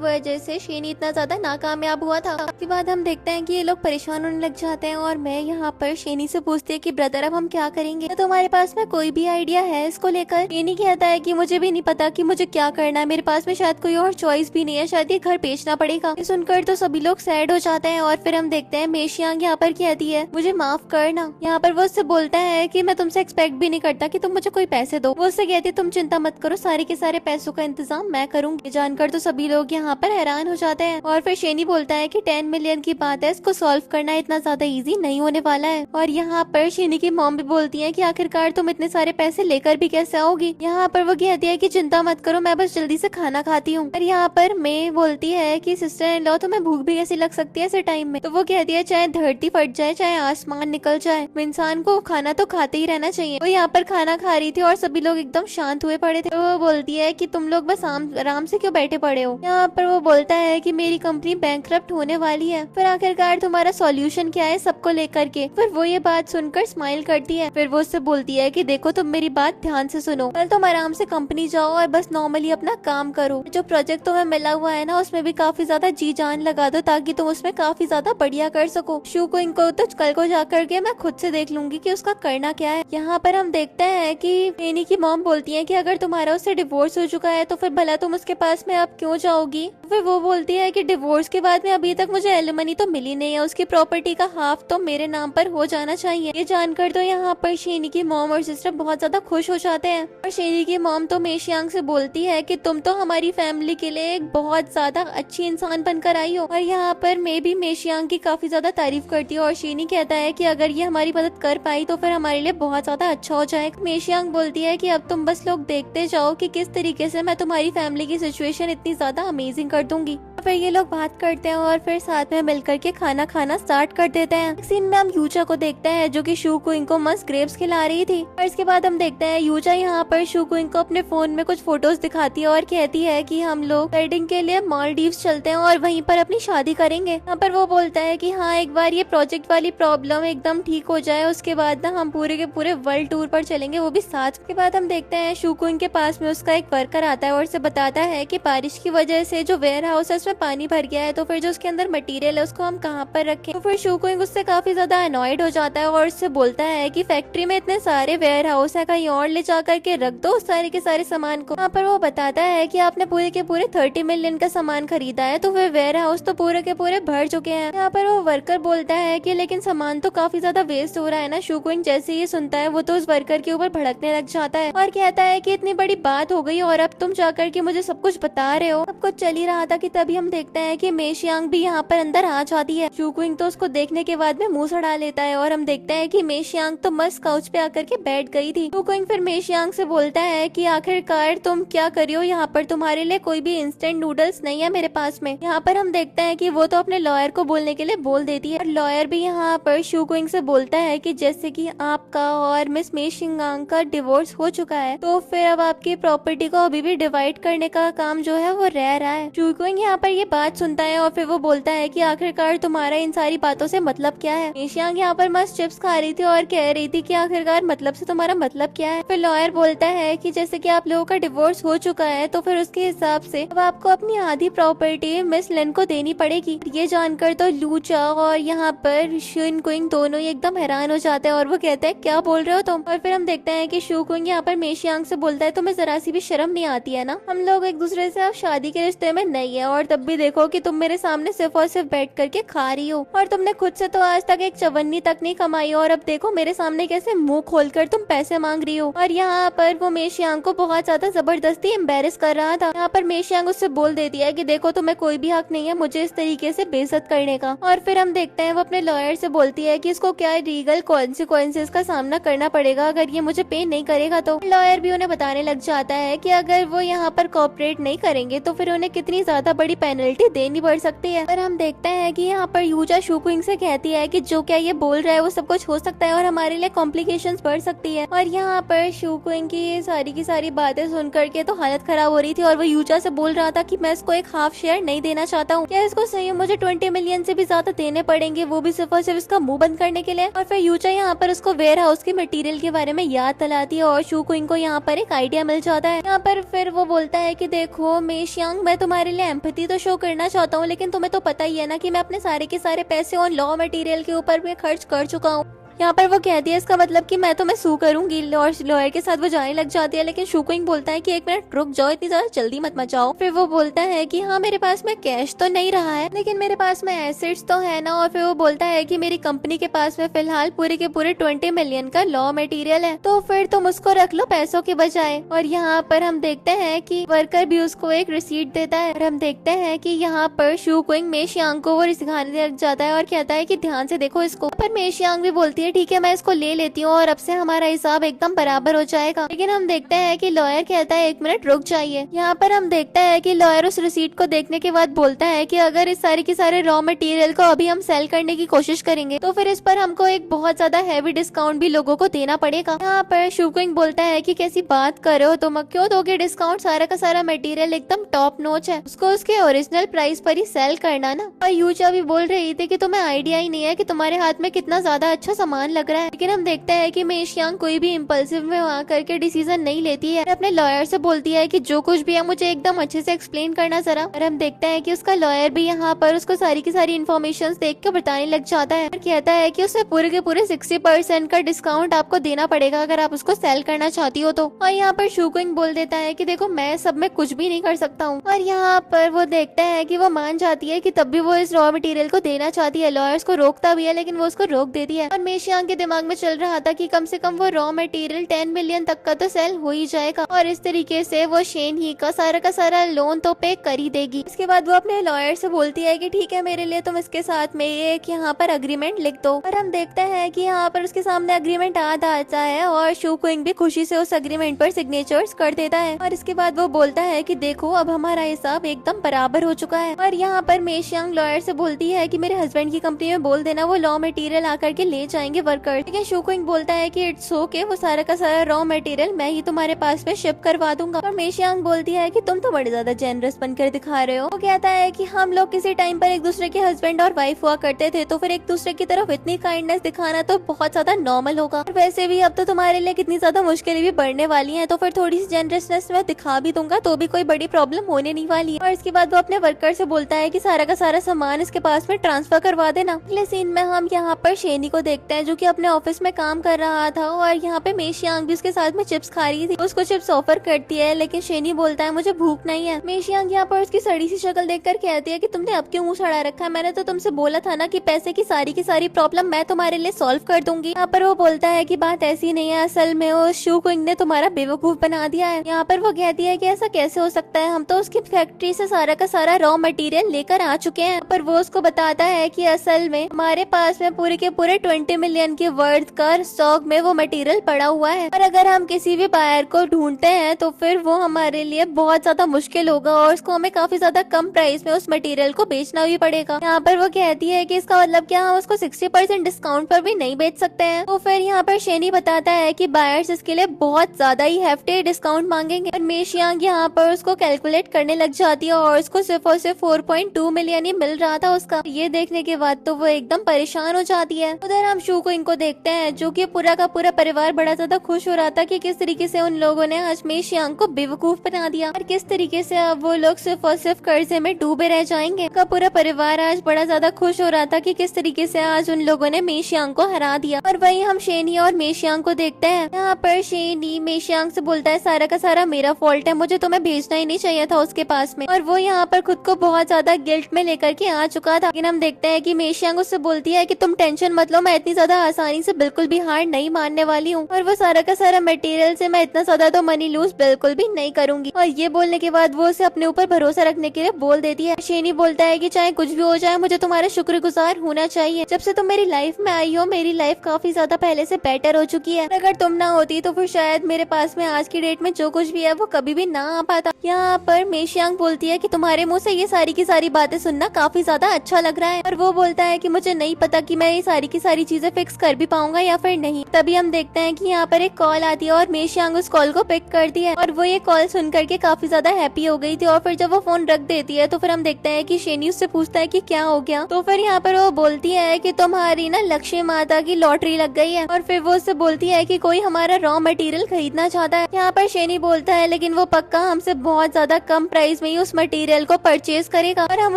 वजह से शेनी इतना ज्यादा नाकामयाब हुआ था। उसके बाद हम देखते हैं कि ये लोग परेशान होने लग जाते हैं और मैं यहाँ पर शेनी से पूछती है कि ब्रदर अब हम क्या करेंगे, तो तुम्हारे पास में कोई भी आइडिया है इसको लेकर। शेनी कहता है कि मुझे भी नहीं पता कि मुझे क्या करना है, मेरे पास में शायद कोई और चॉइस भी नहीं है, शायद ये घर बेचना पड़ेगा। ये सुनकर तो सभी लोग सैड हो जाते हैं और फिर हम देखते हैं मेशियांग यहाँ पर कहती है मुझे माफ करना। यहाँ पर वो उससे बोलता है कि मैं तुमसे एक्सपेक्ट भी नहीं करता कि तुम मुझे कोई पैसे दो। वो उससे कहती है तुम चिंता मत करो, सारे के सारे पैसों का इंतजाम मैं करूंगी। जानकर तो सभी लोग यहाँ पर हैरान हो जाते हैं और फिर शेनी बोलता है कि 10 मिलियन की बात है, इसको सॉल्व करना इतना ज्यादा इजी नहीं होने वाला है। और यहाँ पर शेनी की मॉम भी बोलती है कि आखिरकार तुम इतने सारे पैसे लेकर भी कैसे आओगी। यहाँ पर वो कहती है कि चिंता मत करो, मैं बस जल्दी से खाना खाती हूँ। और यहाँ पर मैं बोलती है कि सिस्टर इन लॉ तुम्हें भूख भी कैसी लग सकती है ऐसे टाइम में। तो वो कहती है चाहे धरती फट जाए, चाहे आसमान निकल जाए, इंसान को खाना तो खाते ही रहना चाहिए। वो यहाँ पर खाना खा रही थी और सभी लोग एकदम शांत हुए पड़े थे। तो वो बोलती है कि तुम लोग बस आराम से क्यों बैठे पड़े हो। यहाँ पर वो बोलता है कि मेरी कंपनी बैंकरप्ट होने वाली है, फिर आखिरकार तुम्हारा सॉल्यूशन क्या है सबको लेकर के। फिर वो ये बात सुनकर स्माइल करती है। फिर वो उससे बोलती है कि देखो तुम मेरी बात ध्यान से सुनो, कल तुम आराम से कंपनी जाओ और बस नॉर्मली अपना काम करो। जो प्रोजेक्ट तुम्हें मिला हुआ है ना उसमें भी काफी ज्यादा जी जान लगा दो ताकि तुम उसमें काफी ज्यादा बढ़िया कर सको। शू को इनको तो कल को जाकर के मैं खुद से देख लूंगी कि उसका करना क्या है। यहाँ पर हम देखते हैं कि शेनी की मॉम बोलती है कि अगर तुम्हारा उससे डिवोर्स हो चुका है तो फिर भला तुम उसके पास में अब क्यों जाओगी। फिर वो बोलती है कि डिवोर्स के बाद में अभी तक मुझे एलिमनी तो मिली नहीं है, उसकी प्रॉपर्टी का हाफ तो मेरे नाम पर हो जाना चाहिए। ये जानकर तो यहाँ पर शेनी की मॉम और सिस्टर बहुत ज्यादा खुश हो जाते हैं। और शेनी की मॉम तो मेशियांग से बोलती है कि तुम तो हमारी फैमिली के लिए एक बहुत ज्यादा अच्छी इंसान बनकर आई हो। और यहाँ पर मैं भी मेशियांग की काफी ज्यादा तारीफ करती हूँ और शेनी कहता है कि अगर ये हमारी मदद कर पाई तो फिर हमारे लिए बहुत ज्यादा अच्छा हो जाएगा। मेशियांग बोलती है कि अब तुम बस लोग देखते जाओ कि किस तरीके से मैं तुम्हारी फैमिली की सिचुएशन इतनी ज्यादा अमेजिंग कर दूंगी। फिर ये लोग बात करते हैं और फिर साथ में मिलकर के खाना खाना स्टार्ट कर देते हैं। एक सीन में हम यूचा को देखते हैं जो कि शू कुइंग को मस्त ग्रेप्स खिला रही थी। और इसके बाद हम देखते हैं यूचा यहाँ पर शू कुइंग को अपने फोन में कुछ फोटोज दिखाती है और कहती है कि हम लोग वेडिंग के लिए मालदीव्स चलते हैं और वहीं पर अपनी शादी करेंगे। यहाँ पर वो बोलता है कि हाँ एक बार ये प्रोजेक्ट वाली प्रॉब्लम एकदम ठीक हो जाए उसके बाद ना हम पूरे के पूरे वर्ल्ड टूर पर चलेंगे, वो भी साथ। के बाद हम देखते हैं शू कुइंग के पास में उसका एक वर्कर आता है और उसे बताता है कि बारिश की वजह से जो वेयर हाउस है उसमें पानी भर गया है, तो फिर जो उसके अंदर मटेरियल है उसको हम कहाँ पर रखें। तो फिर शू कुइंग उससे काफी ज्यादा अनॉयड हो जाता है और उससे बोलता है कि फैक्ट्री में इतने सारे वेयर हाउस है, कहीं और ले जा करके रख दो उस सारे के सारे सामान को। यहाँ पर वो बताता है कि आपने पूरे के पूरे 30 मिलियन का सामान खरीदा है तो फिर वेयर हाउस तो पूरे के पूरे भर चुके हैं। यहाँ पर वो वर्कर बोलता है कि लेकिन सामान तो काफी ज्यादा वेस्ट हो रहा है ना। शू कुइंग जैसे ही सुनता है वो तो उस वर्कर के ऊपर भड़कने लग जाता है और कहता है कि इतनी बड़ी बात हो गई और अब तुम जाकर के मुझे सब कुछ बता रहे हो। सब कुछ चल ही रहा था कि तभी हम देखते हैं कि मेशियांग भी यहाँ पर अंदर आ जाती है। शू कुइंग तो उसको देखने के बाद में मुंह सड़ा लेता है और हम देखते हैं कि मेशियांग तो मस्त काउच पे आकर के बैठ गई थी। शू कुइंग फिर मेशियांग से बोलता है कि आखिरकार तुम क्या करी हो यहाँ पर, तुम्हारे लिए कोई भी इंस्टेंट नूडल्स नहीं है मेरे पास में। यहाँ पर हम देखते हैं कि वो तो अपने लॉयर को बोलने के लिए बोल देती है और लॉयर भी यहाँ पर शू कुइंग से बोलता है कि जैसे कि आपका और मिस मेशियांग का डिवोर्स हो चुका है तो फिर अब आपकी प्रॉपर्टी को अभी भी डिवाइड करने का काम जो है वो रह रहा है। शू कुइंग यहाँ पर ये बात सुनता है और फिर वो बोलता है कि आखिरकार तुम्हारा इन सारी बातों से मतलब क्या है। मेशियांग यहाँ पर मस्त चिप्स खा रही थी और कह रही थी कि आखिरकार मतलब से तुम्हारा मतलब क्या है। फिर लॉयर बोलता है कि जैसे कि आप लोगों का डिवोर्स हो चुका है तो फिर उसके हिसाब से अब आपको अपनी आधी प्रॉपर्टी मिस लिन को देनी पड़ेगी। ये जानकर तो लूचा और यहाँ पर शून कुइंग दोनों ही एकदम हैरान हो जाते हैं और वो कहते हैं क्या बोल रहे हो तुम। और फिर हम देखते हैं कि शू कुइंग यहाँ पर मेशियांग से बोलता है तुम्हें जरा सी भी शर्म नहीं आती है ना, हम लोग एक दूसरे से अब शादी के रिश्ते में नहीं है और तब भी देखो कि तुम मेरे सामने सिर्फ और सिर्फ बैठ करके खा रही हो और तुमने खुद से तो आज तक एक चवन्नी तक नहीं कमाई और अब देखो मेरे सामने कैसे मुंह खोलकर तुम पैसे मांग रही हो। और यहाँ पर वो मेशियांग को बहुत ज्यादा जबरदस्ती एम्बेरस कर रहा था। यहाँ पर मेशियांग उससे बोल देती है कि देखो तुम्हें कोई भी हक नहीं है मुझे इस तरीके से बेइज्जत करने का। और फिर हम देखते हैं वो अपने लॉयर से बोलती है कि इसको क्या लीगल कॉन्सिक्वेंसेस का सामना करना पड़ेगा अगर ये मुझे पे नहीं करेगा। तो लॉयर भी उन्हें बताने लग जाता है कि अगर वो यहाँ पर कोऑपरेट नहीं करेंगे तो फिर उन्हें कितनी ज्यादा बड़ी पेनल्टी देनी पड़ सकती है। पर हम देखते हैं कि यहाँ पर यूजा शू कुइंग से कहती है कि जो क्या ये बोल रहा है वो सब कुछ हो सकता है और हमारे लिए कॉम्प्लिकेशंस बढ़ सकती है। और यहाँ पर शू कुइंग की ये सारी बातें सुन करके तो हालत खराब हो रही थी और वो यूचा से बोल रहा था कि मैं इसको एक हाफ शेयर नहीं देना चाहता हूँ, क्या इसको सही मुझे 20 मिलियन से भी ज्यादा देने पड़ेंगे, वो भी सिर्फ और सिर्फ इसका मुंह बंद करने के लिए। और फिर यूचा यहाँ पर उसको वेयर हाउस के मटेरियल के बारे में याद दिलाती है और शू क्विंग को यहाँ पर एक आइडिया मिल जाता है। यहाँ पर फिर वो बोलता है कि देखो मेशियांग, मैं तुम्हारे लिए एम्पैथी तो शो करना चाहता हूँ, लेकिन तुम्हें तो पता ही है ना कि मैं अपने सारे के सारे पैसे और लॉ मटेरियल के ऊपर में खर्च कर चुका हूँ। यहाँ पर वो कहती है इसका मतलब कि मैं तुम्हें सू करूंगी, और लॉयर के साथ वो जाने लग जाती है। लेकिन शू क्विंग बोलता है कि एक मिनट रुक जाओ, इतनी ज्यादा जल्दी मत मचाओ। फिर वो बोलता है कि हाँ मेरे पास में कैश तो नहीं रहा है, लेकिन मेरे पास में एसेट्स तो है ना। और फिर वो बोलता है कि मेरी कंपनी के पास में फिलहाल पूरे के पूरे 20 मिलियन का लॉ मटेरियल है, तो फिर तुम उसको रख लो पैसों के बजाय। और यहाँ पर हम देखते हैं कि वर्कर भी उसको एक रिसीट देता है और हम देखते हैं कि यहाँ पर शू क्विंग मेशियांग को वो सिखाने लग जाता है और कहता है कि ध्यान से देखो इसको। पर मेशियांग भी बोलती है ठीक है मैं इसको ले लेती हूँ और अब से हमारा हिसाब एकदम बराबर हो जाएगा। लेकिन हम देखते हैं कि लॉयर कहता है एक मिनट रुक जाइए। यहाँ पर हम देखते हैं कि लॉयर उस रिसीट को देखने के बाद बोलता है कि अगर इस सारे के सारे रॉ मटेरियल को अभी हम सेल करने की कोशिश करेंगे तो फिर इस पर हमको एक बहुत ज्यादा हैवी डिस्काउंट भी लोगों को देना पड़ेगा। यहाँ पर शू क्विंग बोलता है कि कैसी बात कर रहे हो तुम, क्यों दोगे डिस्काउंट, सारा का सारा मटेरियल एकदम टॉप नॉच है, उसको उसके ओरिजिनल प्राइस पर ही सेल करना ना। और यूचा भी बोल रही थी कि तुम्हें आइडिया ही नहीं है कि तुम्हारे हाथ में कितना ज्यादा अच्छा सामान लग रहा है। लेकिन हम देखते हैं कि मेशियांग कोई भी इम्पल्सिव में वहाँ करके डिसीजन नहीं लेती है, अपने लॉयर से बोलती है कि जो कुछ भी है मुझे एकदम अच्छे से एक्सप्लेन करना जरा। और हम देखते हैं कि उसका लॉयर भी यहाँ पर उसको सारी की सारी इन्फॉर्मेशन देख के बताने लग जाता है और कहता है कि उसे पूरे के पूरे 60% का डिस्काउंट आपको देना पड़ेगा अगर आप उसको सेल करना चाहती हो तो। और यहाँ पर शू क्विंग बोल देता है कि देखो मैं सब में कुछ भी नहीं कर सकता हूँ। और यहाँ पर वो देखता है कि वो मान जाती है कि तब भी वो इस रॉ मटेरियल को देना चाहती है। लॉयर को रोकता भी है लेकिन वो उसको रोक देती है। और मेशियांग के दिमाग में चल रहा था कि कम से कम वो रॉ मटेरियल 10 मिलियन तक का तो सेल हो ही जाएगा और इस तरीके से वो शेन ही का सारा लोन तो पे कर ही देगी। इसके बाद वो अपने लॉयर से बोलती है कि ठीक है मेरे लिए तुम इसके साथ में एक यहाँ पर अग्रीमेंट लिख दो। और हम देखते हैं कि यहाँ पर उसके सामने अग्रीमेंट आता है और शू क्विंग भी खुशी से उस अग्रीमेंट पर सिग्नेचर्स कर देता है। और इसके बाद वो बोलता है कि देखो अब हमारा हिसाब एकदम बराबर हो चुका है। और यहाँ पर मेशियांग लॉयर से बोलती है कि मेरे हस्बैंड की कंपनी में बोल देना वो लॉ मटेरियल आकर के ले जाएंगे वर्कर। लेकिन शू क्विंग बोलता है कि इट्स ओके, वो सारा का सारा रॉ मटेरियल मैं ही तुम्हारे पास में शिप करवा दूंगा। और मेशियांग बोलती है कि तुम तो बड़े ज्यादा जेनरस बनकर दिखा रहे हो। वो कहता है कि हम लोग किसी टाइम पर एक दूसरे के हस्बैंड और वाइफ हुआ करते थे, तो फिर एक दूसरे की तरफ इतनी काइंडनेस दिखाना तो बहुत ज्यादा नॉर्मल होगा। और वैसे भी अब तो तुम्हारे लिए कितनी ज्यादा मुश्किलें भी बढ़ने वाली हैं, तो फिर थोड़ी सी जेनरसनेस मैं दिखा भी दूंगा तो भी कोई बड़ी प्रॉब्लम होने नहीं वाली है। और इसके बाद वो अपने वर्कर से बोलता है कि सारा का सारा सामान इसके पास में ट्रांसफर करवा देना। अगले सीन में हम यहाँ पर शेनी को देखते हैं जो कि अपने ऑफिस में काम कर रहा था और यहाँ पे मेशियांग भी उसके साथ में चिप्स खा रही थी। उसको चिप्स ऑफर करती है लेकिन शेनी बोलता है मुझे भूख नहीं है। मेशियांग यहाँ पर उसकी सड़ी सी शक्ल देखकर कहती है कि तुमने अब क्यों मुंह सड़ा रखा है, मैंने तो तुमसे बोला था ना कि पैसे की सारी प्रॉब्लम मैं तुम्हारे लिए सॉल्व कर दूंगी। यहाँ पर वो बोलता है कि बात ऐसी नहीं है, असल में वो शू क्विंग ने तुम्हारा बेवकूफ बना दिया है। यहाँ पर वो कहती है कि ऐसा कैसे हो सकता है, हम तो उसकी फैक्ट्री से सारा का सारा रॉ मटेरियल लेकर आ चुके हैं। पर वो उसको बताता है कि असल में हमारे पास में पूरे के पूरे 20 मिलियन के वर्थ का स्टॉक में वो मटेरियल पड़ा हुआ है और अगर हम किसी भी बायर को ढूंढते हैं तो फिर वो हमारे लिए बहुत ज्यादा मुश्किल होगा और उसको हमें काफी ज्यादा कम प्राइस में उस मटेरियल को बेचना भी पड़ेगा। यहाँ पर वो कहती है कि इसका मतलब क्या हम उसको 60% डिस्काउंट पर भी नहीं बेच सकते हैं। तो फिर यहाँ पर शेनी बताता है कि बायर्स इसके लिए बहुत ज्यादा ही हेफ्टी डिस्काउंट मांगेंगे। और मेशियांग यहाँ पर उसको कैलकुलेट करने लग जाती है और उसको सिर्फ और सिर्फ 4.2 मिलियन ही मिल रहा था उसका। ये देखने के बाद तो वो एकदम परेशान हो जाती है। उधर हम शू को इनको देखते हैं जो कि पूरा का पूरा परिवार बड़ा ज्यादा खुश हो रहा था कि किस तरीके से उन लोगों ने आज मेशियांग को बेवकूफ बना दिया और किस तरीके से अब वो लोग सिर्फ और सिर्फ कर्जे में डूबे रह जाएंगे। का पूरा परिवार आज बड़ा ज्यादा खुश हो रहा था कि किस तरीके से आज उन लोगों ने मेशियांग को हरा दिया। और वही हम शेनी और मेशियांग को देखते हैं। यहाँ पर शेनी मेशियांग से बोलता है सारा का सारा मेरा फॉल्ट है, मुझे तुम्हें भेजना ही नहीं चाहिए था उसके पास में। और वो यहाँ पर खुद को बहुत ज्यादा गिल्ट में लेकर के आ चुका था। लेकिन हम देखते हैं कि मेशियांग उससे बोलती है कि तुम टेंशन मत लो, मैं इतनी ज्यादा आसानी से बिल्कुल भी हार नहीं मानने वाली हूँ और वो सारा का सारा मटेरियल से मैं इतना ज्यादा तो मनी लूज बिल्कुल भी नहीं करूंगी। और ये बोलने के बाद वो उसे अपने ऊपर भरोसा रखने के लिए बोल देती है। शेनी बोलता है कि चाहे कुछ भी हो जाए मुझे तुम्हारा शुक्रगुजार होना चाहिए। जब से तुम मेरी लाइफ में आई हो मेरी लाइफ काफी ज्यादा पहले से बेटर हो चुकी है। अगर तुम ना होती तो फिर शायद मेरे पास में आज की डेट में जो कुछ भी है वो कभी भी ना आ पाता। यहाँ पर मेशियांग बोलती है कि तुम्हारे मुँह से ये सारी की सारी बातें सुनना काफी ज्यादा अच्छा लग रहा है। और वो बोलता है कि मुझे नहीं पता कि मैं ये सारी की सारी चीजें फिक्स कर भी पाऊंगा या फिर नहीं। तभी हम देखते हैं कि यहाँ पर एक कॉल आती है और मे शियांग उस कॉल को पिक करती है और वो ये कॉल सुन करके काफी ज्यादा हैप्पी हो गई थी। और फिर जब वो फोन रख देती है तो फिर हम देखते हैं कि शेनी उससे पूछता है कि क्या हो गया। तो फिर यहाँ पर वो बोलती है कि तुम्हारी ना लक्ष्मी माता की लॉटरी लग गई है। और फिर वो उससे बोलती है कि कोई हमारा रॉ मटेरियल खरीदना चाहता है। यहाँ पर शेनी बोलता है लेकिन वो पक्का हमसे बहुत ज्यादा कम प्राइस में ही उस मटेरियल को परचेज करेगा और हम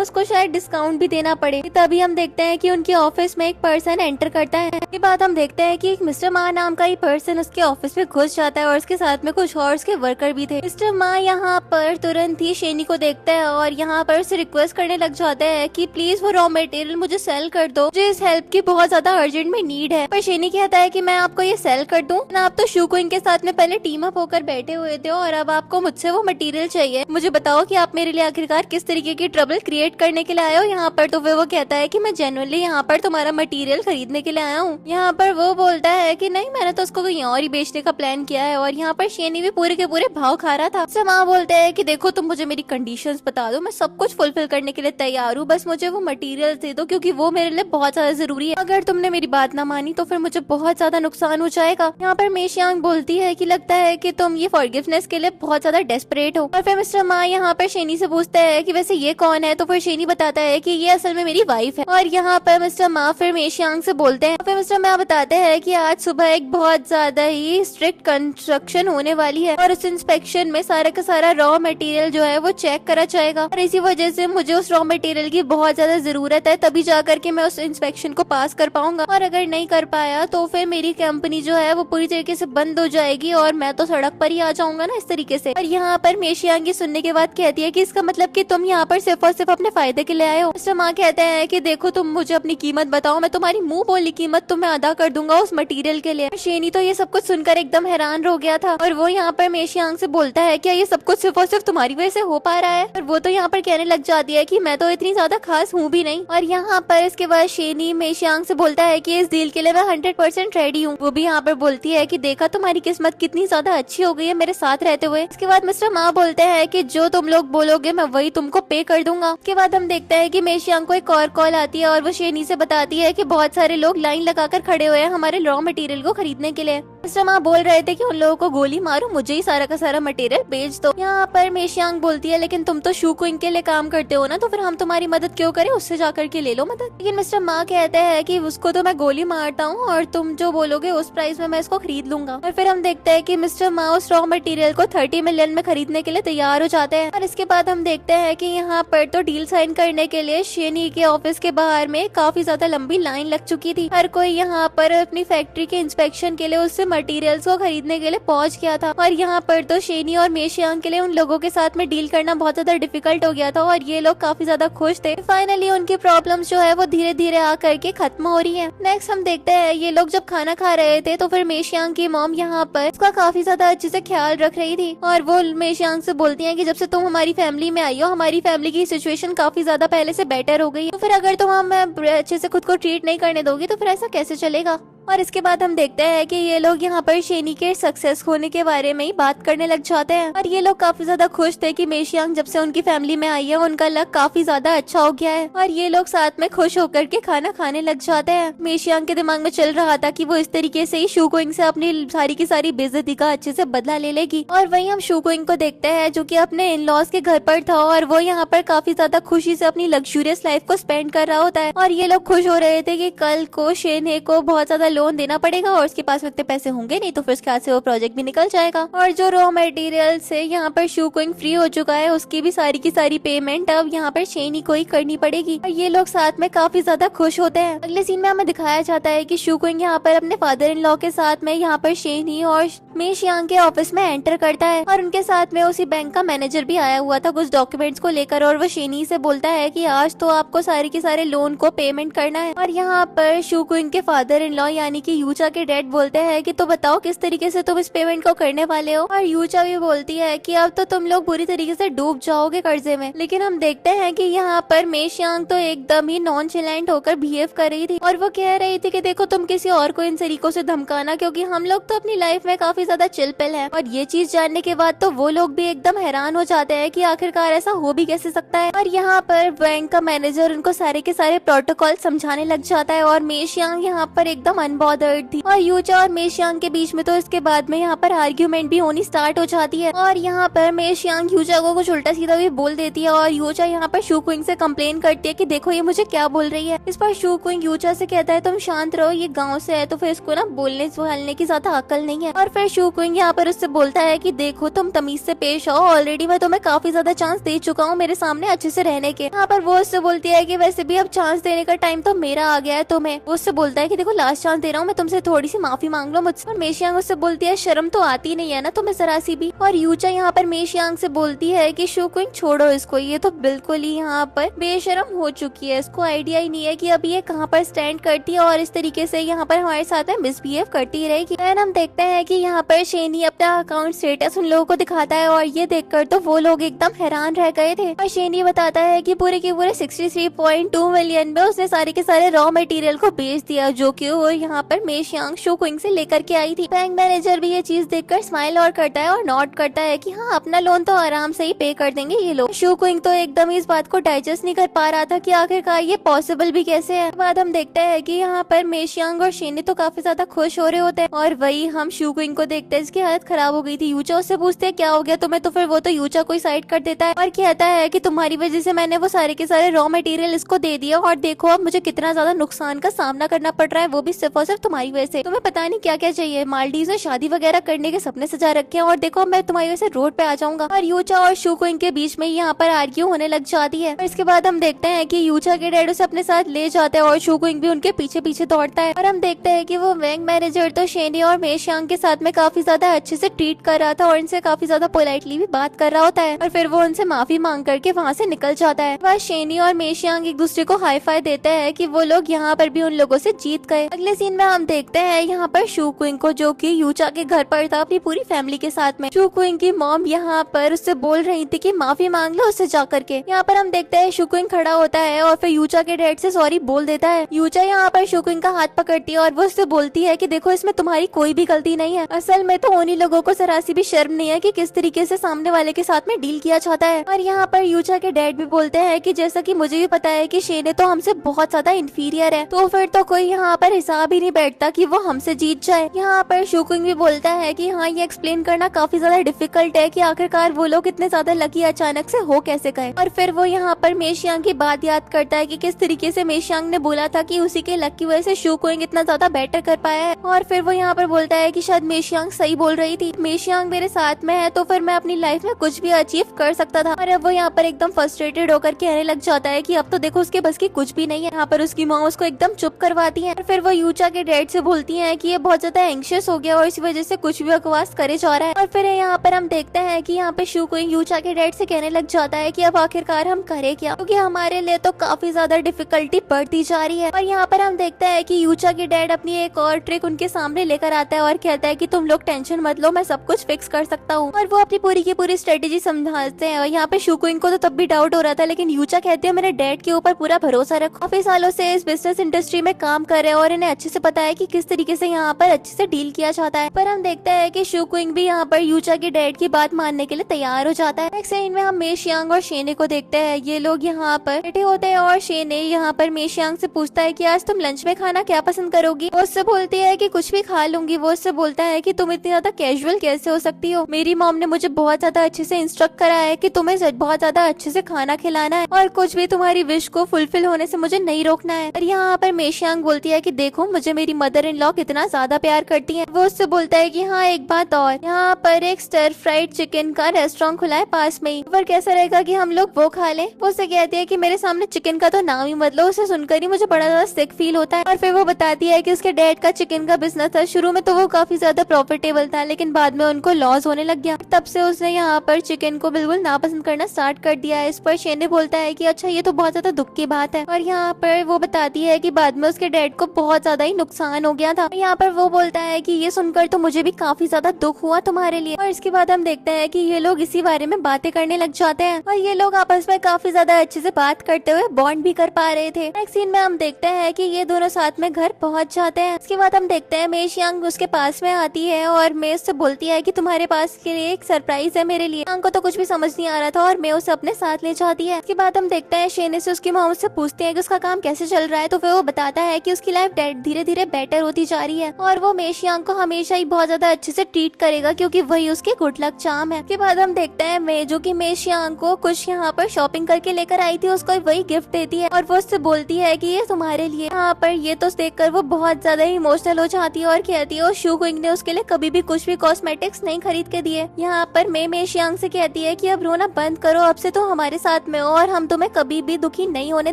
उसको शायद डिस्काउंट भी देना पड़े। तभी हम देखते हैं कि उनके ऑफिस में एक पर्सन एंटर करता है। इसके बाद हम देखते हैं कि एक मिस्टर मा नाम का ही पर्सन उसके ऑफिस में घुस जाता है और उसके साथ में कुछ और उसके वर्कर भी थे। मिस्टर मा यहाँ पर तुरंत ही शेनी को देखता है और यहाँ पर उसे रिक्वेस्ट करने लग जाता है कि प्लीज वो रॉ मटेरियल मुझे सेल कर दो, मुझे इस हेल्प की बहुत ज्यादा अर्जेंट में नीड है। पर शेनी कहता है कि मैं आपको ये सेल कर दूं, आप तो शूकुइंग के साथ में पहले टीम अप होकर बैठे हुए थे और अब आपको मुझसे वो मटेरियल चाहिए। मुझे बताओ कि आप मेरे लिए आखिरकार किस तरीके की ट्रबल क्रिएट करने के लिए आए हो यहाँ पर। तो वो कहता है कि मैं जेन्युइनली यहाँ पर तुम्हारा मटेरियल खरीदने के लिए आया हूँ। यहाँ पर वो बोलता है कि नहीं, मैंने तो उसको कहीं और ही बेचने का प्लान किया है। और यहाँ पर शेनी भी पूरे के पूरे भाव खा रहा था। माँ बोलते हैं कि देखो तुम मुझे मेरी कंडीशंस बता दो, मैं सब कुछ फुलफिल करने के लिए तैयार हूँ, बस मुझे वो मटेरियल दे दो क्योंकि वो मेरे लिए बहुत ज्यादा जरूरी है। अगर तुमने मेरी बात ना मानी तो फिर मुझे बहुत ज्यादा नुकसान हो जाएगा। यहाँ पर मे शियांग बोलती है कि लगता है कि तुम ये फॉरगिवनेस के लिए बहुत ज्यादा डेस्परेट हो। और फिर मिस्टर मा यहाँ पर शेनी से पूछता है कि वैसे ये कौन है। तो फिर शेनी बताता है कि ये असल में मेरी वाइफ है। और यहाँ पर मिस्टर मा फिर मे शियांग से बोलते हैं। फिर मिस्टर मा बताते हैं कि आज सुबह एक बहुत ज्यादा ही स्ट्रिक्ट कंस्ट्रक्शन होने वाली है और उस इंस्पेक्शन में सारा का सारा रॉ मटेरियल जो है वो चेक करा जाएगा और इसी वजह से मुझे उस रॉ मटेरियल की बहुत ज्यादा जरूरत है, तभी जाकर के मैं उस इंस्पेक्शन को पास कर पाऊंगा। और अगर नहीं कर पाया तो फिर मेरी कंपनी जो है वो पूरी तरीके से बंद हो जाएगी और मैं तो सड़क पर ही आ जाऊंगा ना, इस तरीके से। और यहाँ पर मे शियांग सुनने के बाद कहती है कि इसका मतलब कि तुम यहाँ पर सिर्फ और सिर्फ अपने फायदे के लिए आए हो। मिस्टर मा कहते हैं कि देखो तुम मुझे अपनी कीमत बताओ, मैं तुम्हारी मुंह बोली कीमत तुम्हें अदा कर दूंगा उस मटेरियल के लिए। शेनी तो ये सब कुछ सुनकर एकदम हैरान हो गया था और वो यहाँ पर मे शियांग से बोलता है क्या ये सब कुछ सिर्फ और सिर्फ तुम्हारी वजह से हो पा रहा है। और वो तो यहाँ पर कहने लग जाती है कि मैं तो इतनी ज्यादा खास हूँ भी नहीं। और यहाँ पर इसके बाद शेनी मे शियांग से बोलता है कि इस डील के लिए मैं 100% रेडी हूँ। वो भी यहाँ पर बोलती है कि देखा तुम्हारी किस्मत कितनी ज्यादा अच्छी हो गई है मेरे साथ रहते हुए। इसके बाद मिस्टर मा बोलते हैं कि जो तुम लोग बोलोगे मैं वही तुमको पे कर दूंगा। उसके बाद हम देखते हैं कि मे शियांग को एक और कॉल आती है और वो शेनी से बताती है कि बहुत सारे लोग लाइन लगाकर खड़े हुए हैं हमारे रॉ मटेरियल को खरीदने के लिए। मिस्टर मा बोल रहे थे कि उन लोगों को गोली मारो, मुझे ही सारा का सारा मटेरियल बेच दो। यहाँ पर मे शियांग बोलती है लेकिन तुम तो शूकुइंग के लिए काम करते हो ना, तो फिर हम तुम्हारी मदद क्यों करें, उससे जाकर के ले लो मदद। लेकिन मिस्टर मा कहते हैं कि उसको तो मैं गोली मारता हूँ और तुम जो बोलोगे उस प्राइस में मैं इसको खरीद लूंगा। और फिर हम देखते हैं कि मिस्टर मा उस रॉ मटेरियल को 30 मिलियन में खरीदने के लिए तैयार हो जाते हैं। और इसके बाद हम देखते हैं कि यहाँ पर तो डील साइन करने के लिए शेनी के ऑफिस के बाहर में काफी ज्यादा लंबी लाइन लग चुकी थी। हर कोई यहाँ पर अपनी फैक्ट्री के इंस्पेक्शन के लिए उससे मटेरियल्स को खरीदने के लिए पहुंच गया था। और यहाँ पर तो शेनी और मे शियांग के लिए उन लोगों के साथ में डील करना बहुत ज्यादा डिफिकल्ट हो गया था और ये लोग काफी ज्यादा खुश थे। फाइनली उनकी प्रॉब्लम्स जो है वो धीरे धीरे आकर के खत्म हो रही है। नेक्स्ट हम देखते हैं ये लोग जब खाना खा रहे थे तो फिर मे शियांग की मॉम यहाँ पर उसका काफी ज्यादा अच्छे से ख्याल रख रही थी और वो मे शियांग से बोलती है कि जब से तुम हमारी फैमिली में आई हो हमारी फैमिली की सिचुएशन काफी ज्यादा पहले से बेटर हो गई है, तो फिर अगर तुम हमें अच्छे से खुद को ट्रीट नहीं करने दोगी तो फिर ऐसा कैसे चलेगा। और इसके बाद हम देखते हैं कि ये लोग यहाँ पर शेनी के सक्सेस होने के बारे में ही बात करने लग जाते हैं और ये लोग काफी ज्यादा खुश थे कि मे शियांग जब से उनकी फैमिली में आई है उनका लक काफी ज्यादा अच्छा हो गया है और ये लोग साथ में खुश होकर के खाना खाने लग जाते हैं। मे शियांग के दिमाग में चल रहा था कि वो इस तरीके से ही शूकुइंग से अपनी सारी की सारी बेइज्जती का अच्छे से बदला ले लेगी। और वहीं हम शूकुइंग को देखते हैं जो कि अपने इन लॉज के घर पर था और वो यहाँ पर काफी ज्यादा खुशी से अपनी लग्जूरियस लाइफ को स्पेंड कर रहा होता है और ये लोग खुश हो रहे थे कि कल को शेने को बहुत ज्यादा लोन देना पड़ेगा और उसके पास इतने पैसे होंगे नहीं तो फिर उसके हाथ से वो प्रोजेक्ट भी निकल जाएगा। और जो रॉ मटेरियल से यहाँ पर शूकुइंग फ्री हो चुका है उसकी भी सारी की सारी पेमेंट अब यहाँ पर शेनी को ही करनी पड़ेगी और ये लोग साथ में काफी ज्यादा खुश होते हैं। अगले सीन में हमें दिखाया जाता है कि शूकुइंग यहाँ पर अपने फादर इन लॉ के साथ में यहाँ पर शेनी और मे शियांग के ऑफिस में एंटर करता है और उनके साथ में उसी बैंक का मैनेजर भी आया हुआ था कुछ डॉक्यूमेंट्स को लेकर और वो शेनी से बोलता है कि आज तो आपको सारे के सारे लोन को पेमेंट करना है। और यहाँ पर शूकुइंग के फादर इन लॉ यानी कि यूचा के डैड बोलते हैं कि तो बताओ किस तरीके से तुम इस पेमेंट को करने वाले हो। और यूचा भी बोलती है कि अब तो तुम लोग बुरी तरीके से डूब जाओगे कर्जे में। लेकिन हम देखते हैं कि यहाँ पर मे शियांग तो एकदम ही नॉनचेलेंट होकर बिहेव कर रही थी और वो कह रही थी कि देखो तुम किसी और को इन तरीकों से धमकाना, क्योंकि हम लोग तो अपनी लाइफ में काफी ज्यादा चिलपिल है। और ये चीज जानने के बाद तो वो लोग भी एकदम हैरान हो जाते हैं कि आखिरकार ऐसा हो भी कैसे सकता है। और यहाँ पर बैंक का मैनेजर उनको सारे के सारे प्रोटोकॉल समझाने लग जाता है और मे शियांग यहाँ पर एकदम अनबॉदर्ड थी। और यूचा और मेशियांग के बीच में तो इसके बाद में यहाँ पर आर्ग्यूमेंट भी होनी स्टार्ट हो जाती है और यहाँ पर मेशियांग यूचा को कुछ उल्टा सीधा भी बोल देती है और यूचा यहाँ पर शू क्विंग से कंप्लेन करती है कि देखो ये मुझे क्या बोल रही है। इस पर शू क्विंग यूचा से कहता है तुम शांत रहो, ये गाँव से है तो फिर इसको ना बोलने सुहालने की ज्यादा अकल नहीं है। और फिर शू क्विंग यहाँ पर उससे बोलता है कि देखो तुम तमीज से पेश आओ, ऑलरेडी मैं तुम्हें काफी ज्यादा चांस दे चुका हूँ मेरे सामने अच्छे से रहने के। यहाँ पर वो उससे बोलती है कि वैसे भी अब चांस देने का टाइम तो मेरा आ गया है तुम्हें। वो उससे बोलता है कि देखो लास्ट चांस दे रहा हूँ मैं, तुमसे थोड़ी सी माफी मांग लो मुझसे। और मेशियांग उससे बोलती है शर्म तो आती नहीं है ना तुम्हें जरा सी भी। और यूचा यहाँ पर मेशियांग से बोलती है कि शू क्विंग छोड़ो इसको, ये तो बिल्कुल ही यहाँ पर बेशरम हो चुकी है, इसको आइडिया ही नहीं है कि अब ये कहाँ पर स्टैंड करती है और इस तरीके से यहाँ पर हमारे साथ में मिसबिहेव करती रहेगी। देन हम देखते हैं कि यहाँ पर शेनी अपना अकाउंट स्टेटस उन लोगों को दिखाता है और ये देखकर तो वो लोग एकदम हैरान रह गए थे। और शेनी बताता है कि पूरे के पूरे 63.2 मिलियन में उसने सारे के सारे रॉ मटेरियल को बेच दिया जो कि वो यहाँ पर मेशियांग शू क्विंग से लेकर के आई थी। बैंक मैनेजर भी ये चीज देखकर स्माइल और करता है और नोट करता है कि हाँ अपना लोन तो आराम से ही पे कर देंगे ये लोग। शू क्विंग तो एकदम इस बात को डाइजेस्ट नहीं कर पा रहा था कि आखिरकार ये पॉसिबल भी कैसे है। बाद हम देखते हैं कि यहाँ पर मेशियांग और शेनी तो काफी ज्यादा खुश हो रहे होते हैं और वही हम शू क्विंग को देखते हैं इसकी हालत खराब हो गई थी। यूचा उससे पूछते हैं क्या हो गया तुम्हें, तो फिर वो तो यूचा को साइड कर देता है और कहता है कि तुम्हारी वजह से मैंने वो सारे के सारे रॉ मटेरियल इसको दे दिया और देखो अब मुझे कितना ज्यादा नुकसान का सामना करना पड़ रहा है, वो भी सिर्फ और सिर्फ तुम्हारी वजह से। तुम्हें पता नहीं क्या क्या चाहिए, मालदीव में शादी वगैरह करने के सपने सजा रखे हैं और देखो मैं तुम्हारी वजह से रोड पे आ जाऊंगा। और यूचा और शू क्विंग के बीच में यहाँ पर आर्ग्यू होने लग जाती है। और इसके बाद हम देखते हैं कि यूचा के डैड उसे अपने साथ ले जाते हैं और शू क्विंग भी उनके पीछे पीछे दौड़ता है। और हम देखते हैं कि वो बैंक मैनेजर तो शेनी और मेशियांग के साथ में काफी ज्यादा अच्छे से ट्रीट कर रहा था और इनसे काफी ज्यादा पोलाइटली भी बात कर रहा होता है और फिर वो उनसे माफी मांग करके वहाँ से निकल जाता है। वह शेनी और मेशियांग एक दूसरे को हाई फाई देते हैं कि वो लोग यहाँ पर भी उन लोगों से जीत गए। अगले सीन में हम देखते हैं यहाँ पर शू क्विंग को जो कि यूचा के घर पर था अपनी पूरी फैमिली के साथ में। शू क्विंग की मॉम यहाँ पर उससे बोल रही थी कि माफी मांग लो उससे जा करके। यहाँ पर हम देखते हैं शू क्विंग खड़ा होता है और फिर यूचा के डैड से सॉरी बोल देता है। यूचा यहाँ पर शू क्विंग का हाथ पकड़ती है और वो उससे बोलती है कि देखो इसमें तुम्हारी कोई भी गलती नहीं है, असल में तो उन्हीं लोगों को जरा सी भी शर्म नहीं है कि किस तरीके से सामने वाले के साथ में डील किया जाता है। और यहाँ पर यूचा के डैड भी बोलते हैं कि जैसा कि मुझे भी पता है कि शेने तो हमसे बहुत ज्यादा इंफीरियर है, तो फिर तो कोई यहाँ पर हिसाब ही नहीं बैठता कि वो हमसे जीत जाए। यहाँ पर शू क्विंग भी बोलता है कि हाँ ये एक्सप्लेन करना काफी ज्यादा डिफिकल्ट है कि आखिरकार वो लोग इतने ज्यादा लकी अचानक से हो कैसे गए। और फिर वो यहाँ पर मेशियांग की बात याद करता है कि किस तरीके से मेशियांग ने बोला था कि उसी के लक की वजह से शू क्विंग इतना ज्यादा बेटर कर पाया है। और फिर वो यहाँ पर बोलता है कि शायद मेशियांग सही बोल रही थी, मेशियांग मेरे साथ में है तो फिर मैं अपनी लाइफ में कुछ भी अचीव कर सकता था। और अब वो यहाँ पर एकदम फ्रस्ट्रेटेड होकर कहने लग जाता है कि अब तो देखो उसके बस की कुछ भी नहीं है। यहाँ पर उसकी माँ उसको एकदम चुप करवाती है और फिर वो यूचा के डैड से बोलती है कि ये बहुत ज्यादा एंग्शियस हो गया और इसी वजह से कुछ भी बकवास करे जा रहा है। और फिर यहाँ पर हम देखते हैं कि यहाँ पे शू क्विंग यूचा के डैड से कहने लग जाता है कि अब आखिरकार हम करें क्या, क्योंकि हमारे लिए तो काफी ज्यादा डिफिकल्टी बढ़ती जा रही है। और यहाँ पर हम देखते हैं कि यूचा के डैड अपनी एक और ट्रिक उनके सामने लेकर आता है और कहता है कि तुम लोग टेंशन मत लो, मैं सब कुछ फिक्स कर सकता हूँ। और वो अपनी पूरी की पूरी स्ट्रेटेजी समझाते हैं। और यहाँ पे शू क्विंग को तो तब भी डाउट हो रहा था, लेकिन यूचा कहते हैं मेरे डैड के ऊपर पूरा भरोसा रखो, काफी सालों से इस बिजनेस इंडस्ट्री में काम कर रहे हैं और इन्हें अच्छे से पता है कि किस तरीके से यहाँ पर अच्छे से डील किया जाता है। पर हम देखते हैं कि शू क्विंग भी यहाँ पर यूचा के डैड की बात मानने के लिए तैयार हो जाता है। नेक्स्ट सीन में हम मेशियांग और शेने को देखते हैं। ये लोग यहाँ पर बैठे होते हैं और शेने यहाँ पर मेशियांग से पूछता है कि आज तुम लंच में खाना क्या पसंद करोगी। वो उससे बोलती है कि कुछ भी खा लूंगी। वो उससे बोलता है कि तुम इतनी ज्यादा कैजुअल कैसे हो सकती हो, मेरी मॉम ने मुझे बहुत ज्यादा अच्छे से इंस्ट्रक्ट करा है कि तुम्हें बहुत ज्यादा अच्छे से खाना खिलाना है और कुछ भी तुम्हारी विश को फुलफिल होने से मुझे नहीं रोकना है। और यहाँ पर मेशियांग बोलती है कि देखो मुझे मेरी मदर इन लॉ कितना ज्यादा प्यार करती है। वो उससे बोलता है कि हाँ एक बात और, यहाँ पर एक स्टर फ्राइड चिकन का रेस्टोरेंट खुला है पास में ही, पर कैसा रहेगा कि हम लोग वो खा लें। वो उससे कहती है कि मेरे सामने चिकन का तो नाम ही मतलब, उसे सुनकर ही मुझे बड़ा ज्यादा सिक फील होता है। और फिर वो बताती है कि उसके डैड का चिकन का बिजनेस था, शुरू में तो वो काफी ज्यादा प्रॉफिटेबल था लेकिन बाद में उनको लॉस होने लग गया, तब से उसने यहाँ पर चिकन को बिल्कुल नापसंद करना स्टार्ट कर दिया है। इस पर शेने बोलता है कि अच्छा ये तो बहुत ज्यादा दुख की बात है। और यहाँ पर वो बताती है कि बाद में उसके डैड को बहुत ज्यादा ही नुकसान हो गया था। यहाँ पर वो बोलता है कि ये सुनकर तो मुझे भी काफी ज्यादा दुख हुआ तुम्हारे लिए। और इसके बाद हम देखते हैं कि ये लोग इसी बारे में बातें करने लग जाते हैं और ये लोग आपस में काफी ज्यादा अच्छे से बात करते हुए बॉन्ड भी कर पा रहे थे। नेक्स्ट सीन में हम देखते हैं कि ये दोनों साथ में घर पहुंच जाते हैं। इसके बाद हम देखते हैं मेशियांग उसके पास में आती है और मैं उससे बोलती है कि तुम्हारे पास के लिए एक सरप्राइज है मेरे लिए। यांग को तो कुछ भी समझ नहीं आ रहा था और मैं उसे अपने साथ ले जाती है। इसके बाद हम देखते हैं शेने से उसकी मॉम उससे पूछते हैं कि उसका काम कैसे चल रहा है, तो फिर वो बताता है कि उसकी लाइफ धीरे धीरे धीरे बेटर होती जा रही है और वो मेशियांग को हमेशा ही बहुत ज्यादा अच्छे से ट्रीट करेगा क्योंकि वही उसके गुड लक चार्म है। के बाद हम देखते हैं मे जो कि मेशियांग को कुछ यहाँ पर शॉपिंग करके लेकर आई थी, उसको वही गिफ्ट देती है और वो उससे बोलती है कि ये तुम्हारे लिए। यहाँ पर ये तो देखकर वो बहुत ज्यादा इमोशनल हो जाती है और कहती है शू क्विंग ने उसके लिए कभी भी कुछ भी कॉस्मेटिक्स नहीं खरीद के दिए। यहाँ पर मे मेशियांग से कहती है कि अब रोना बंद करो, अब से तुम हमारे साथ में हो और हम तुम्हें कभी भी दुखी नहीं होने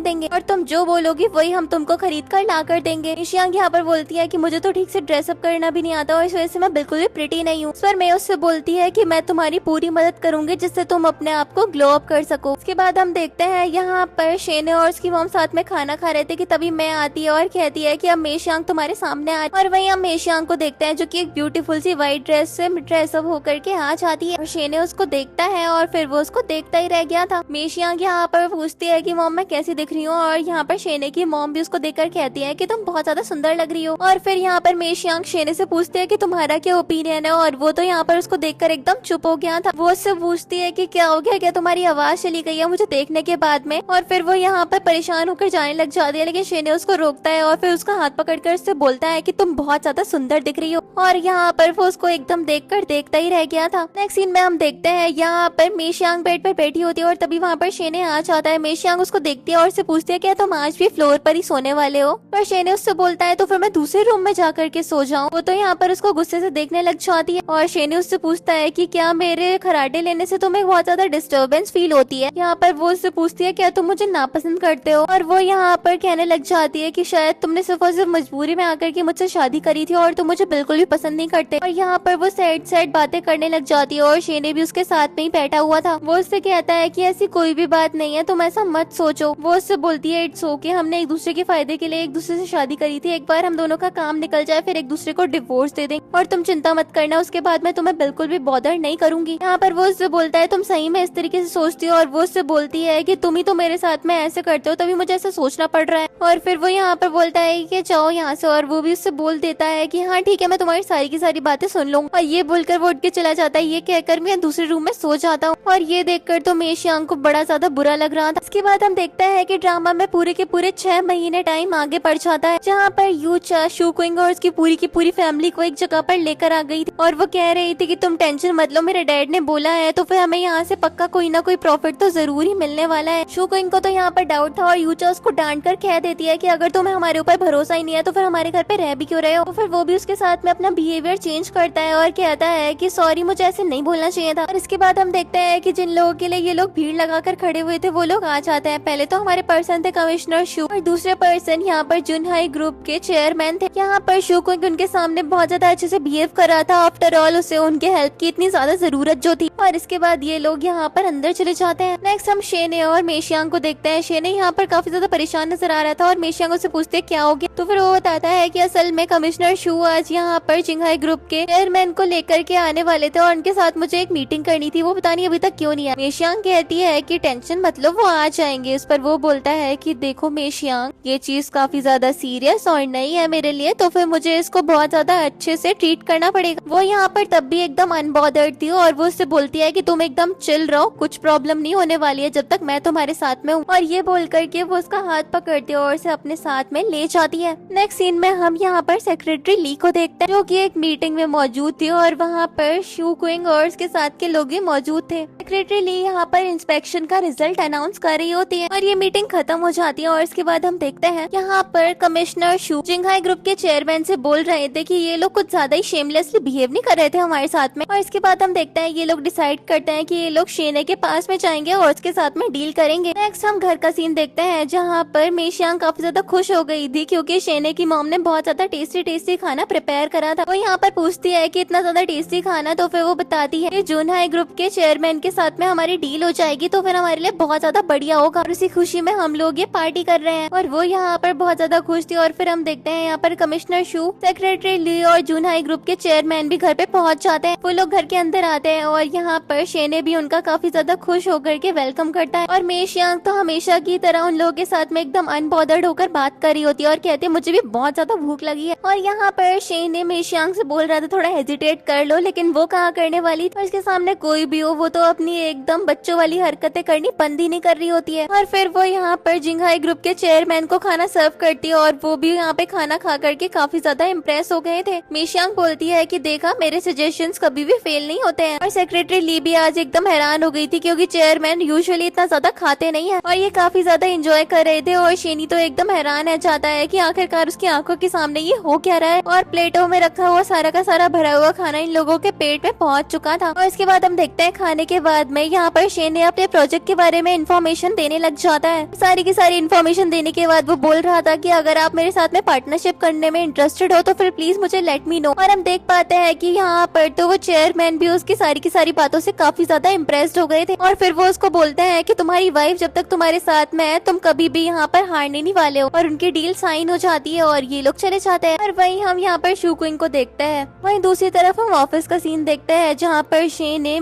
देंगे और तुम जो बोलोगी वही हम तुमको खरीद कर ला कर देंगे। मेशियांग यहाँ पर बोलती है कि मुझे तो ठीक से ड्रेसअप करना भी नहीं आता और इस वजह से मैं बिल्कुल भी प्रिटी नहीं हूँ। पर मैं उससे बोलती है कि मैं तुम्हारी पूरी मदद करूंगी जिससे तुम अपने आप को ग्लो अप कर सको। उसके बाद हम देखते हैं यहाँ पर शेने और उसकी मॉम साथ में खाना खा रहे थे कि तभी मैं आती है और कहती है कि अब मेशियांग तुम्हारे सामने आ, और वहीं हम मेशियांग को देखते हैं जो कि एक ब्यूटीफुल सी व्हाइट ड्रेस से ड्रेसअप होकर के आ जाती है और शेने उसको देखता है और फिर वो उसको देखता ही रह गया था। मेशियांग यहाँ पर पूछती है कि मॉम मैं कैसी दिख रही हूँ और यहाँ पर शेने की मॉम भी उसको देखकर कहती है कि तुम बहुत ज्यादा सुंदर लग रही हो। और फिर यहाँ पर मेशियांग शेने से पूछती है कि तुम्हारा क्या ओपिनियन है और वो तो यहाँ पर उसको देखकर एकदम चुप हो गया था। वो उससे पूछती है कि क्या हो गया, क्या तुम्हारी आवाज चली गई है मुझे देखने के बाद में। और फिर वो यहाँ पर परेशान होकर जाने लग जाती है लेकिन शेने उसको रोकता है और फिर उसका हाथ पकड़कर उससे बोलता है कि तुम बहुत ज्यादा सुंदर दिख रही हो और यहाँ पर वो उसको एकदम देखकर देखता ही रह गया था। नेक्स्ट सीन में हम देखते हैं यहाँ पर मेशियांग बेड पर बैठी होती है और तभी वहाँ पर शेने आ जाता है। मेशियांग उसको देखती है और उससे पूछती है क्या तुम आज भी फ्लोर पर ही सोने वाले हो। पर शेने उससे बोलता है तो फिर मैं दूसरे रूम में जाकर के सो जाऊँ। वो तो यहाँ पर उसको गुस्से से देखने लग जाती है और शेने उससे पूछता है कि क्या मेरे खराटे लेने से तुम्हें बहुत ज्यादा डिस्टर्बेंस फील होती है। यहाँ पर वो उससे पूछती है क्या तुम मुझे नापसंद करते हो और वो यहाँ पर कहने लग जाती है कि शायद तुमने सिर्फ और सिर्फ मजबूरी में आकर के मुझसे शादी करी थी और तुम मुझे बिल्कुल भी पसंद नहीं करते। और यहाँ पर वो सैड सैड बातें करने लग जाती है और शेने भी उसके साथ में ही बैठा हुआ था। वो उससे कहता है कि ऐसी कोई भी बात नहीं है, तुम ऐसा मत सोचो। वो उससे बोलती है इट्स ओके, हमने एक दूसरे के फायदे के लिए एक दूसरे से शादी करी थी, एक बार हम दोनों का काम निकल जाए फिर एक दूसरे को डिवोर्स दे देंगे और तुम चिंता मत करना, उसके बाद मैं तुम्हें बिल्कुल भी बॉदर नहीं करूंगी। यहाँ पर वो उससे बोलता है तुम सही में इस तरीके से सोचती हो और वो उससे बोलती है कि तुम ही तो मेरे साथ में ऐसे करते हो तभी मुझे ऐसा सोचना पड़ रहा है। और फिर वो यहाँ पर बोलता है कि जाओ यहाँ से और वो भी उससे बोल देता है कि हाँ ठीक है मैं तुम्हारी सारी की सारी बातें सुन लूंगा। और ये बोलकर वो उठ के चला जाता है। ये कहकर मैं दूसरे रूम में सो जाता हूँ और ये देखकर तो मेशियांग को बड़ा ज्यादा बुरा लग रहा था। इसके बाद हम देखते हैं कि ड्रामा में पूरे के पूरे 6 महीने टाइम आगे बढ़ जाता है जहाँ पर यूचा शू क्विंग और उसकी पूरी की पूरी फैमिली को एक जगह पर लेकर आ गई थी और वो कह रही थी कि तुम टेंशन मत लो, मेरे डैड ने बोला है तो फिर हमें यहाँ से पक्का कोई ना कोई प्रॉफिट तो जरूर ही मिलने वाला है। शू क्विंग को तो यहाँ पर डाउट था और यूचा उसको डांट कर कह देती है कि अगर तुम्हें हमारे ऊपर भरोसा ही नहीं है तो फिर हमारे घर पे रह भी क्यों रहे हो। तो फिर वो भी उसके साथ में अपना बिहेवियर चेंज करता है और कहता है कि सॉरी मुझे ऐसे नहीं बोलना चाहिए था। और इसके बाद हम देखते हैं कि जिन लोगों के लिए ये लोग भीड़ लगाकर खड़े हुए थे वो लोग आ जाते हैं। पहले तो हमारे पर्सन थे कमिश्नर शू और दूसरे पर्सन यहाँ पर जुनहाई ग्रुप के चेयरमैन थे। यहाँ पर शू को उनके सामने बहुत ज्यादा अच्छे से बिहेव कर रहा था, आफ्टर ऑल उसे उनके हेल्प की इतनी ज्यादा जरूरत जो थी। और इसके बाद ये लोग यहाँ पर अंदर चले जाते हैं। नेक्स्ट हम शेने और मेशियांग को देखते हैं। शेने यहाँ पर काफी ज्यादा परेशान नजर आ रहा था और मेशियांग से पूछते हैं क्या हो गया। तो फिर वो बताता है कि असल में कमिश्नर शू आज यहाँ पर जिंगहाई ग्रुप के चेयरमैन को लेकर के आने वाले थे और उनके साथ मुझे एक मीटिंग करनी थी, वो पता नहीं अभी तक क्यों नहीं आया। मेशियांग कहती है कि टेंशन मतलब वो आ जाएंगे। इस पर वो बोलता है कि देखो मेशियांग ये चीज काफी ज्यादा सीरियस और नई है मेरे लिए तो फिर मुझे इसको बहुत ज्यादा अच्छे से ट्रीट करना पड़ेगा। वो यहाँ पर तब भी एकदम अनबॉदर्ड थी और वो उससे बोलती है कि तुम एकदम चिल रहो, कुछ प्रॉब्लम नहीं होने वाली है जब तक मैं तुम्हारे साथ में हूँ। और ये बोल करके वो उसका हाथ पकड़ती है और उसे अपने साथ में ले जाती है। नेक्स्ट सीन में हम यहाँ पर सेक्रेटरी ली को देखते हैं जो कि एक मीटिंग में मौजूद थी और वहाँ पर शू क्विंग और उसके साथ के लोग भी मौजूद थे। सेक्रेटरी ली यहाँ पर इंस्पेक्शन का रिजल्ट अनाउंस कर रही होती है और ये मीटिंग खत्म हो जाती है। और इसके बाद हम देखते हैं यहाँ पर कमिश्नर शू जिंगहाई ग्रुप के चेयरमैन से बोल रहे थे कि ये लोग कुछ ज्यादा ही शेमलेसली बिहेव नहीं कर रहे थे हमारे साथ में। और इसके बाद हम देखते हैं ये लोग डिसाइड करते हैं कि ये लोग शेने के पास में जाएंगे और उसके साथ में डील करेंगे। नेक्स्ट हम घर का सीन देखते हैं जहाँ पर मेशियांग काफी ज्यादा खुश हो गई थी क्योंकि शेने की मॉम ने बहुत ज्यादा टेस्टी खाना प्रिपेयर करा था। वो यहाँ पर पूछती है कि इतना ज्यादा टेस्टी खाना, तो फिर वो बताती है कि जुनहाई ग्रुप के चेयरमैन के साथ में हमारी डील हो जाएगी तो फिर हमारे लिए बहुत ज्यादा बढ़िया होगा और उसी खुशी में हम लोग ये पार्टी कर रहे हैं। और वो यहाँ पर बहुत ज्यादा खुश थी। और फिर हम देखते हैं यहाँ पर कमिश्नर शू, सेक्रेटरी ली और जुनहाई ग्रुप के चेयरमैन भी घर पे पहुंच जाते हैं। वो लोग घर के अंदर आते हैं और यहाँ पर शेने भी उनका काफी ज्यादा खुश होकर के वेलकम करता है। और मेशियांग तो हमेशा की तरह उन लोगों के साथ में एकदम अनबॉदर्ड होकर बात कर रही होती है और कहती है मुझे भी बहुत ज्यादा भूख लगी है। और यहाँ पर शेने मेशियांग से बोल रहा था थोड़ा हेजिटेट कर लो, लेकिन वो कहाँ करने वाली थी। इसके सामने कोई भी हो वो तो अपनी एकदम बच्चों वाली हरकतें करनी बंद ही नहीं कर रही होती है। और फिर वो यहाँ पर जिंगहाई ग्रुप के चेयरमैन को खाना सर्व करती है और वो भी यहाँ पे खाना खा करके काफी ज्यादा इम्प्रेस हो गए थे। मेशियांग बोलती है कि देखा, मेरे सजेशंस कभी भी फेल नहीं होते हैं। और सेक्रेटरी ली भी आज एकदम हैरान हो गई थी क्योंकि चेयरमैन यूजुअली इतना ज्यादा खाते नहीं है और ये काफी ज्यादा एंजॉय कर रहे थे। और शेनी तो एकदम हैरान है, चाहता है कि आखिरकार उसकी आंखों के सामने ये हो क्या रहा है। और प्लेटों में रखा हुआ सारा का सारा भरा हुआ खाना इन लोगों के पेट में पहुंच चुका था। और इसके बाद हम देखते हैं खाने के बाद में यहाँ पर शेने अपने प्रोजेक्ट के बारे में इन्फॉर्मेशन देने लग जाता है। सारी की सारी इन्फॉर्मेशन देने के बाद वो बोल रहा था कि अगर आप मेरे साथ में पार्टनरशिप करने में इंटरेस्टेड हो तो फिर प्लीज मुझे लेट मी नो। और हम देख पाते हैं कि यहाँ पर तो वो चेयरमैन भी उसकी सारी की सारी बातों से काफी ज्यादा इम्प्रेस्ड हो गए थे। और फिर वो उसको बोलते हैं कि तुम्हारी वाइफ जब तक तुम्हारे साथ में है तुम कभी भी यहाँ पर हारने नहीं वाले हो। और उनकी डील साइन हो जाती है और ये लोग चले जाते हैं। और वहीं हम यहाँ पर शू क्विंग को देखते हैं। वहीं दूसरी तरफ हम ऑफिस का सीन देखते हैं जहाँ पर शेने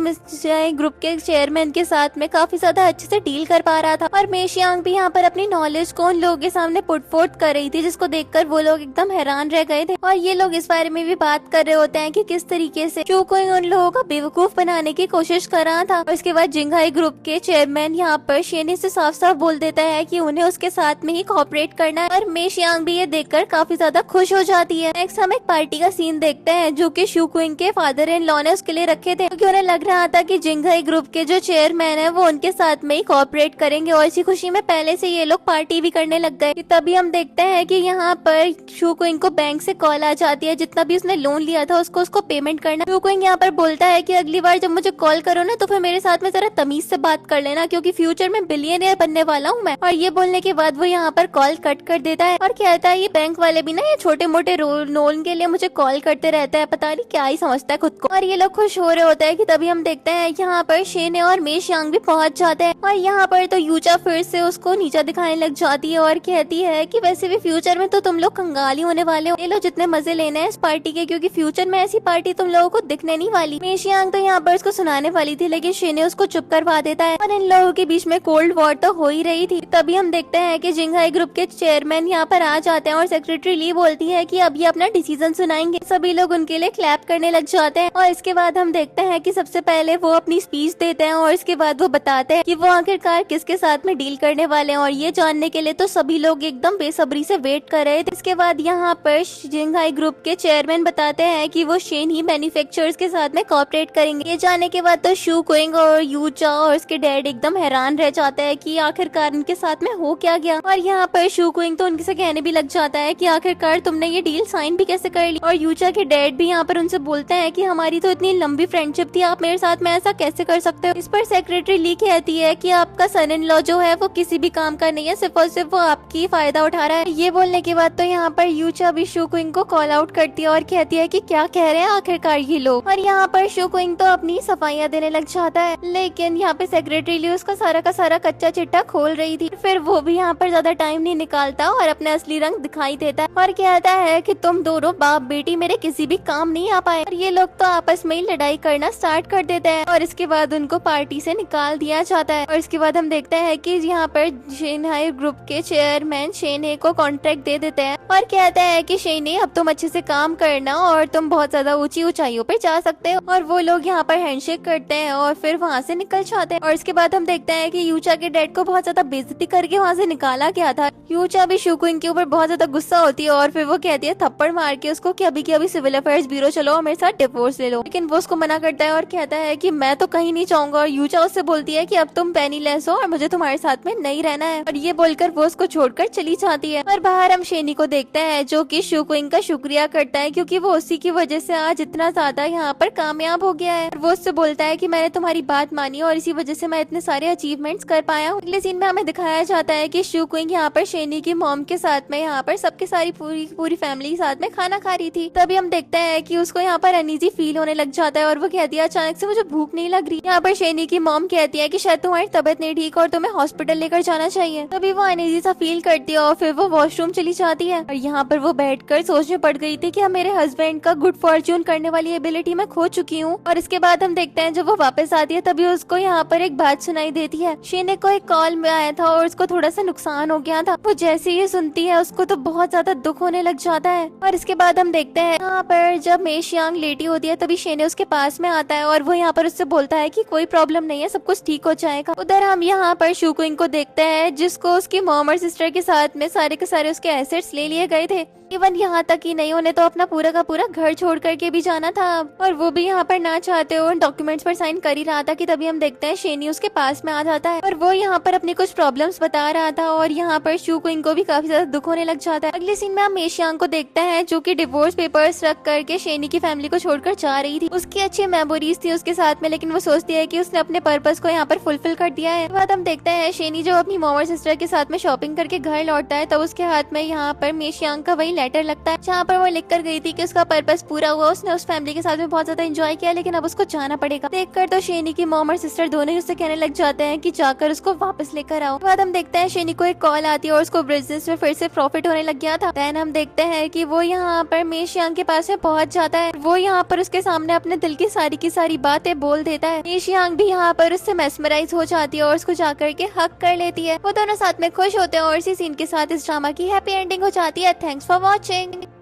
ग्रुप के चेयरमैन के साथ में काफी ज्यादा अच्छे से डील कर पा रहा था। और मेशियांग भी यहाँ पर अपनी नॉलेज को उन लोगों के सामने पुट फोर्थ कर रही थी, जिसको देखकर वो लोग एकदम हैरान रह गए थे। और ये लोग इस बारे में भी बात कर रहे होते हैं कि किस तरीके से शू क्विंग उन लोगों को बेवकूफ बनाने की कोशिश कर रहा था। और इसके बाद जिंगहाई ग्रुप के चेयरमैन यहाँ पर शेने से साफ साफ बोल देता है कि उन्हें उसके साथ में ही कोऑपरेट करना है। और मेशियांग भी ये देखकर काफी ज्यादा खुश हो जाती है। नेक्स्ट हम एक पार्टी का सीन देखते हैं जो कि शू क्विंग के फादर इन लॉ ने उसके लिए रखे थे, क्योंकि उन्हें लग रहा था कि जिंगहाई ग्रुप के जो चेयरमैन है वो उनके साथ में ही कोऑपरेट करेंगे। और इसी खुशी में पहले से ये लोग पार्टी भी करने लग गए। तभी हम देखते हैं कि यहाँ पर शू क्विंग को बैंक से कॉल आ जाती है, जितना भी उसने लोन लिया था उसको पेमेंट करना। शू क्विंग यहाँ पर बोलता है कि अगली बार जब मुझे कॉल करो ना तो फिर मेरे साथ में जरा तमीज से बात कर लेना, क्योंकि फ्यूचर में बिलियनियर बनने वाला हूँ मैं। और ये बोलने के बाद वो यहाँ पर कॉल कट कर देता है और कहता है ये बैंक वाले भी ना ये छोटे मोटे लोन के लिए मुझे कॉल करते रहता है, पता नहीं क्या ही समझता है खुद को। और ये लोग खुश हो रहे होते हैं कि तभी हम देखते हैं यहाँ पर शेने और मेशियांग भी पहुंच जाते हैं। और यहाँ पर तो यूचा फिर से उसको नीचा दिखाने लग जाती है और कहती है कि वैसे भी फ्यूचर में तो तुम लोग कंगाली होने वाले हो, ये लो जितने मजे लेने हैं इस पार्टी के, क्योंकि फ्यूचर में ऐसी पार्टी तुम लोगों को दिखने नहीं वाली। मेशियांग तो यहाँ पर उसको सुनाने वाली थी लेकिन शेने उसको चुप करवा देता है। और इन लोगों के बीच में कोल्ड वॉर तो हो ही रही थी। तभी हम देखते हैं कि जिंगहाई ग्रुप के चेयरमैन यहाँ पर आ जाते हैं और सेक्रेटरी ली बोलती है कि अब ये अपना डिसीजन सुनाएंगे। सभी लोग उनके लिए क्लैप करने लग जाते हैं। और इसके बाद हम देखते हैं कि सबसे पहले वो अपनी स्पीच देते हैं और इसके बाद वो बताते हैं कि वो आखिरकार किसके साथ में डील करने वाले हैं। और ये जानने के लिए तो सभी लोग एकदम बेसब्री से वेट कर रहे थे। इसके बाद यहाँ पर जिंगहाई ग्रुप के चेयरमैन बताते हैं कि वो शेन ही मैन्युफैक्चरर्स के साथ में कोऑपरेट करेंगे। ये जानने के बाद तो शू क्विंग और यूचा और उसके डैड एकदम हैरान रह जाते हैं कि आखिरकार इनके साथ में हो क्या गया। और यहाँ पर शू क्विंग तो उनसे कहने भी लग जाता है कि आखिरकार तुमने ये डील साइन भी कैसे कर ली। और यूचा के डैड भी यहाँ पर उनसे बोलते हैं कि हमारी तो इतनी लंबी फ्रेंडशिप थी, आप मेरे साथ में ऐसा कैसे कर सकते हो। इस पर सेक्रेटरी ली कहती है कि आपका सन इन लॉ जो है वो किसी भी काम का नहीं है, सिर्फ और सिर्फ वो आपकी फायदा उठा रहा है। ये बोलने के बाद तो यहाँ पर यूचा भी शू क्विंग को कॉल आउट करती है और कहती है कि क्या कह रहे हैं आखिरकार ये लोग। और यहाँ पर शू क्विंग तो अपनी सफाइयाँ देने लग जाता है, लेकिन यहाँ पे सेक्रेटरी ली उसका सारा का सारा कच्चा चिट्टा खोल रही थी। फिर वो भी यहाँ पर ज्यादा टाइम नहीं निकालता और अपने असली रंग दिखाई देता है और कहता है कि तुम दोनों बाप बेटी मेरे किसी भी काम नहीं आ पाए। और ये लोग तो आपस में ही लड़ाई करना स्टार्ट कर देते हैं और इसके बाद उनको पार्टी से निकाल दिया जाता है। और इसके बाद हम देखते हैं कि यहाँ पर जिंगहाई ग्रुप के चेयरमैन शेने को कॉन्ट्रैक्ट दे देते हैं और कहता है कि शेने अब तुम अच्छे से काम करना और तुम बहुत ज्यादा ऊंची ऊंचाइयों पर जा सकते हो। और वो लोग यहाँ पर हैंडशेक करते हैं और फिर वहाँ से निकल जाते हैं। और इसके बाद हम देखते हैं कि यूचा के डैड को बहुत ज्यादा बेइज्जती करके वहाँ से निकाला गया था। यूचा भी शू क्विंग के ऊपर बहुत ज्यादा गुस्सा होती है और फिर वो कहती है थप्पड़ मार के उसको कि अभी सिविल अफेयर्स ब्यूरो चलो और मेरे साथ डिवोर्स ले लो। लेकिन वो उसको मना करता है और कहता है कि मैं तो कहीं नहीं जाऊंगा। और यूचा उससे बोलती है कि अब तुम पेनीलेस हो और मुझे तुम्हारे साथ में नहीं रहना है। और ये बोलकर वो उसको छोड़कर चली जाती है। और बाहर हम शेनी को देखते हैं जो कि शू क्विंग का शुक्रिया करता है क्योंकि वो उसी की वजह से आज इतना ज्यादा यहाँ पर कामयाब हो गया है। और वो उससे बोलता है कि मैंने तुम्हारी बात मानी और इसी वजह से मैं इतने सारे अचीवमेंट्स कर पाया हूँ। अगले सीन में हमें दिखाया जाता है कि शू क्विंग यहाँ पर शेनी की मॉम के साथ में यहाँ पर सबके सारी पूरी फैमिली साथ में खाना खा रही थी। तभी हम देखते हैं कि उसको यहाँ पर अनईजी फील होने लग जाता है और वो कहती है अचानक से मुझे भूख नहीं लग रही। यहाँ पर शेनी की मॉम कहती है कि शायद तुम्हारी तबीयत नहीं ठीक और तुम्हें हॉस्पिटल लेकर जाना चाहिए। तभी वो अनईजी सा फील करती है और फिर वो वॉशरूम चली जाती है। और यहाँ पर वो बैठकर सोचने पड़ गई थी कि मेरे हस्बैंड का गुड फॉर्च्यून करने वाली एबिलिटी मैं खो चुकी हूँ। और इसके बाद हम देखते हैं जब वो वापस आती है तभी उसको यहाँ पर एक बात सुनाई देती है। शेने को एक कॉल में आया था और उसको थोड़ा सा नुकसान हो गया था। वो जैसे ही सुनती है उसको तो बहुत ज्यादा दुख होने लग जाता है। और इसके बाद हम देखते हैं यहाँ पर जब मेशियांग लेटी होती है तभी शेने उसके पास में आता है और वो यहाँ पर उससे बोलता है कि कोई प्रॉब्लम नहीं है, सब कुछ ठीक हो जाएगा। उधर हम यहाँ पर शू क्विंग को देखते हैं जिसको उसकी मॉम और सिस्टर के साथ में सारे के सारे उसके एसेट टिकट्स ले लिए गए थे। इवन यहाँ तक ही नहीं, उन्हें तो अपना पूरा का पूरा घर छोड़ करके भी जाना था और वो भी यहाँ पर ना चाहते हो डॉक्यूमेंट्स पर साइन कर ही रहा था कि तभी हम देखते हैं शेनी उसके पास में आ जाता है और वो यहाँ पर अपनी कुछ प्रॉब्लम्स बता रहा था और यहाँ पर शू क्विन को भी काफी ज्यादा दुख होने लग जाता है। अगले सीन में हम मेशियांग को देखते हैं जो कि डिवोर्स पेपर्स रख करके शेनी की फैमिली को छोड़कर जा रही थी। उसकी अच्छी मेमोरीज थी उसके साथ में, लेकिन वो सोचती है कि उसने अपने पर्पस को यहाँ पर फुलफिल कर दिया है। बाद हम देखते हैं शेनी जब अपनी मॉम और सिस्टर के साथ में शॉपिंग करके घर लौटता है तब उसके हाथ में यहाँ पर मेशियांग का वही लेटर लगता है जहाँ पर वो लिख कर गई थी कि उसका पर्पस पूरा हुआ, उसने उस फैमिली के साथ में बहुत ज्यादा एंजॉय किया, लेकिन अब उसको जाना पड़ेगा। देखकर तो शेनी की मॉम और सिस्टर दोनों ही उससे कहने लग जाते हैं कि जाकर उसको वापस लेकर आओ। बाद हम देखते हैं शेनी को एक कॉल आती है और उसको बिजनेस में फिर से प्रॉफिट होने लग गया था। देन हम देखते हैं कि वो यहाँ पर मेशियांग के पास में पहुंच जाता है। वो यहाँ पर उसके सामने अपने दिल की सारी बातें बोल देता है। मेशियांग भी यहाँ पर उससे मेस्मराइज हो जाती है और उसको जाकर के हक कर लेती है। वो दोनों साथ में खुश होते हैं और इसी सीन के साथ इस ड्रामा की हैप्पी एंडिंग हो जाती है। Thanks for watching.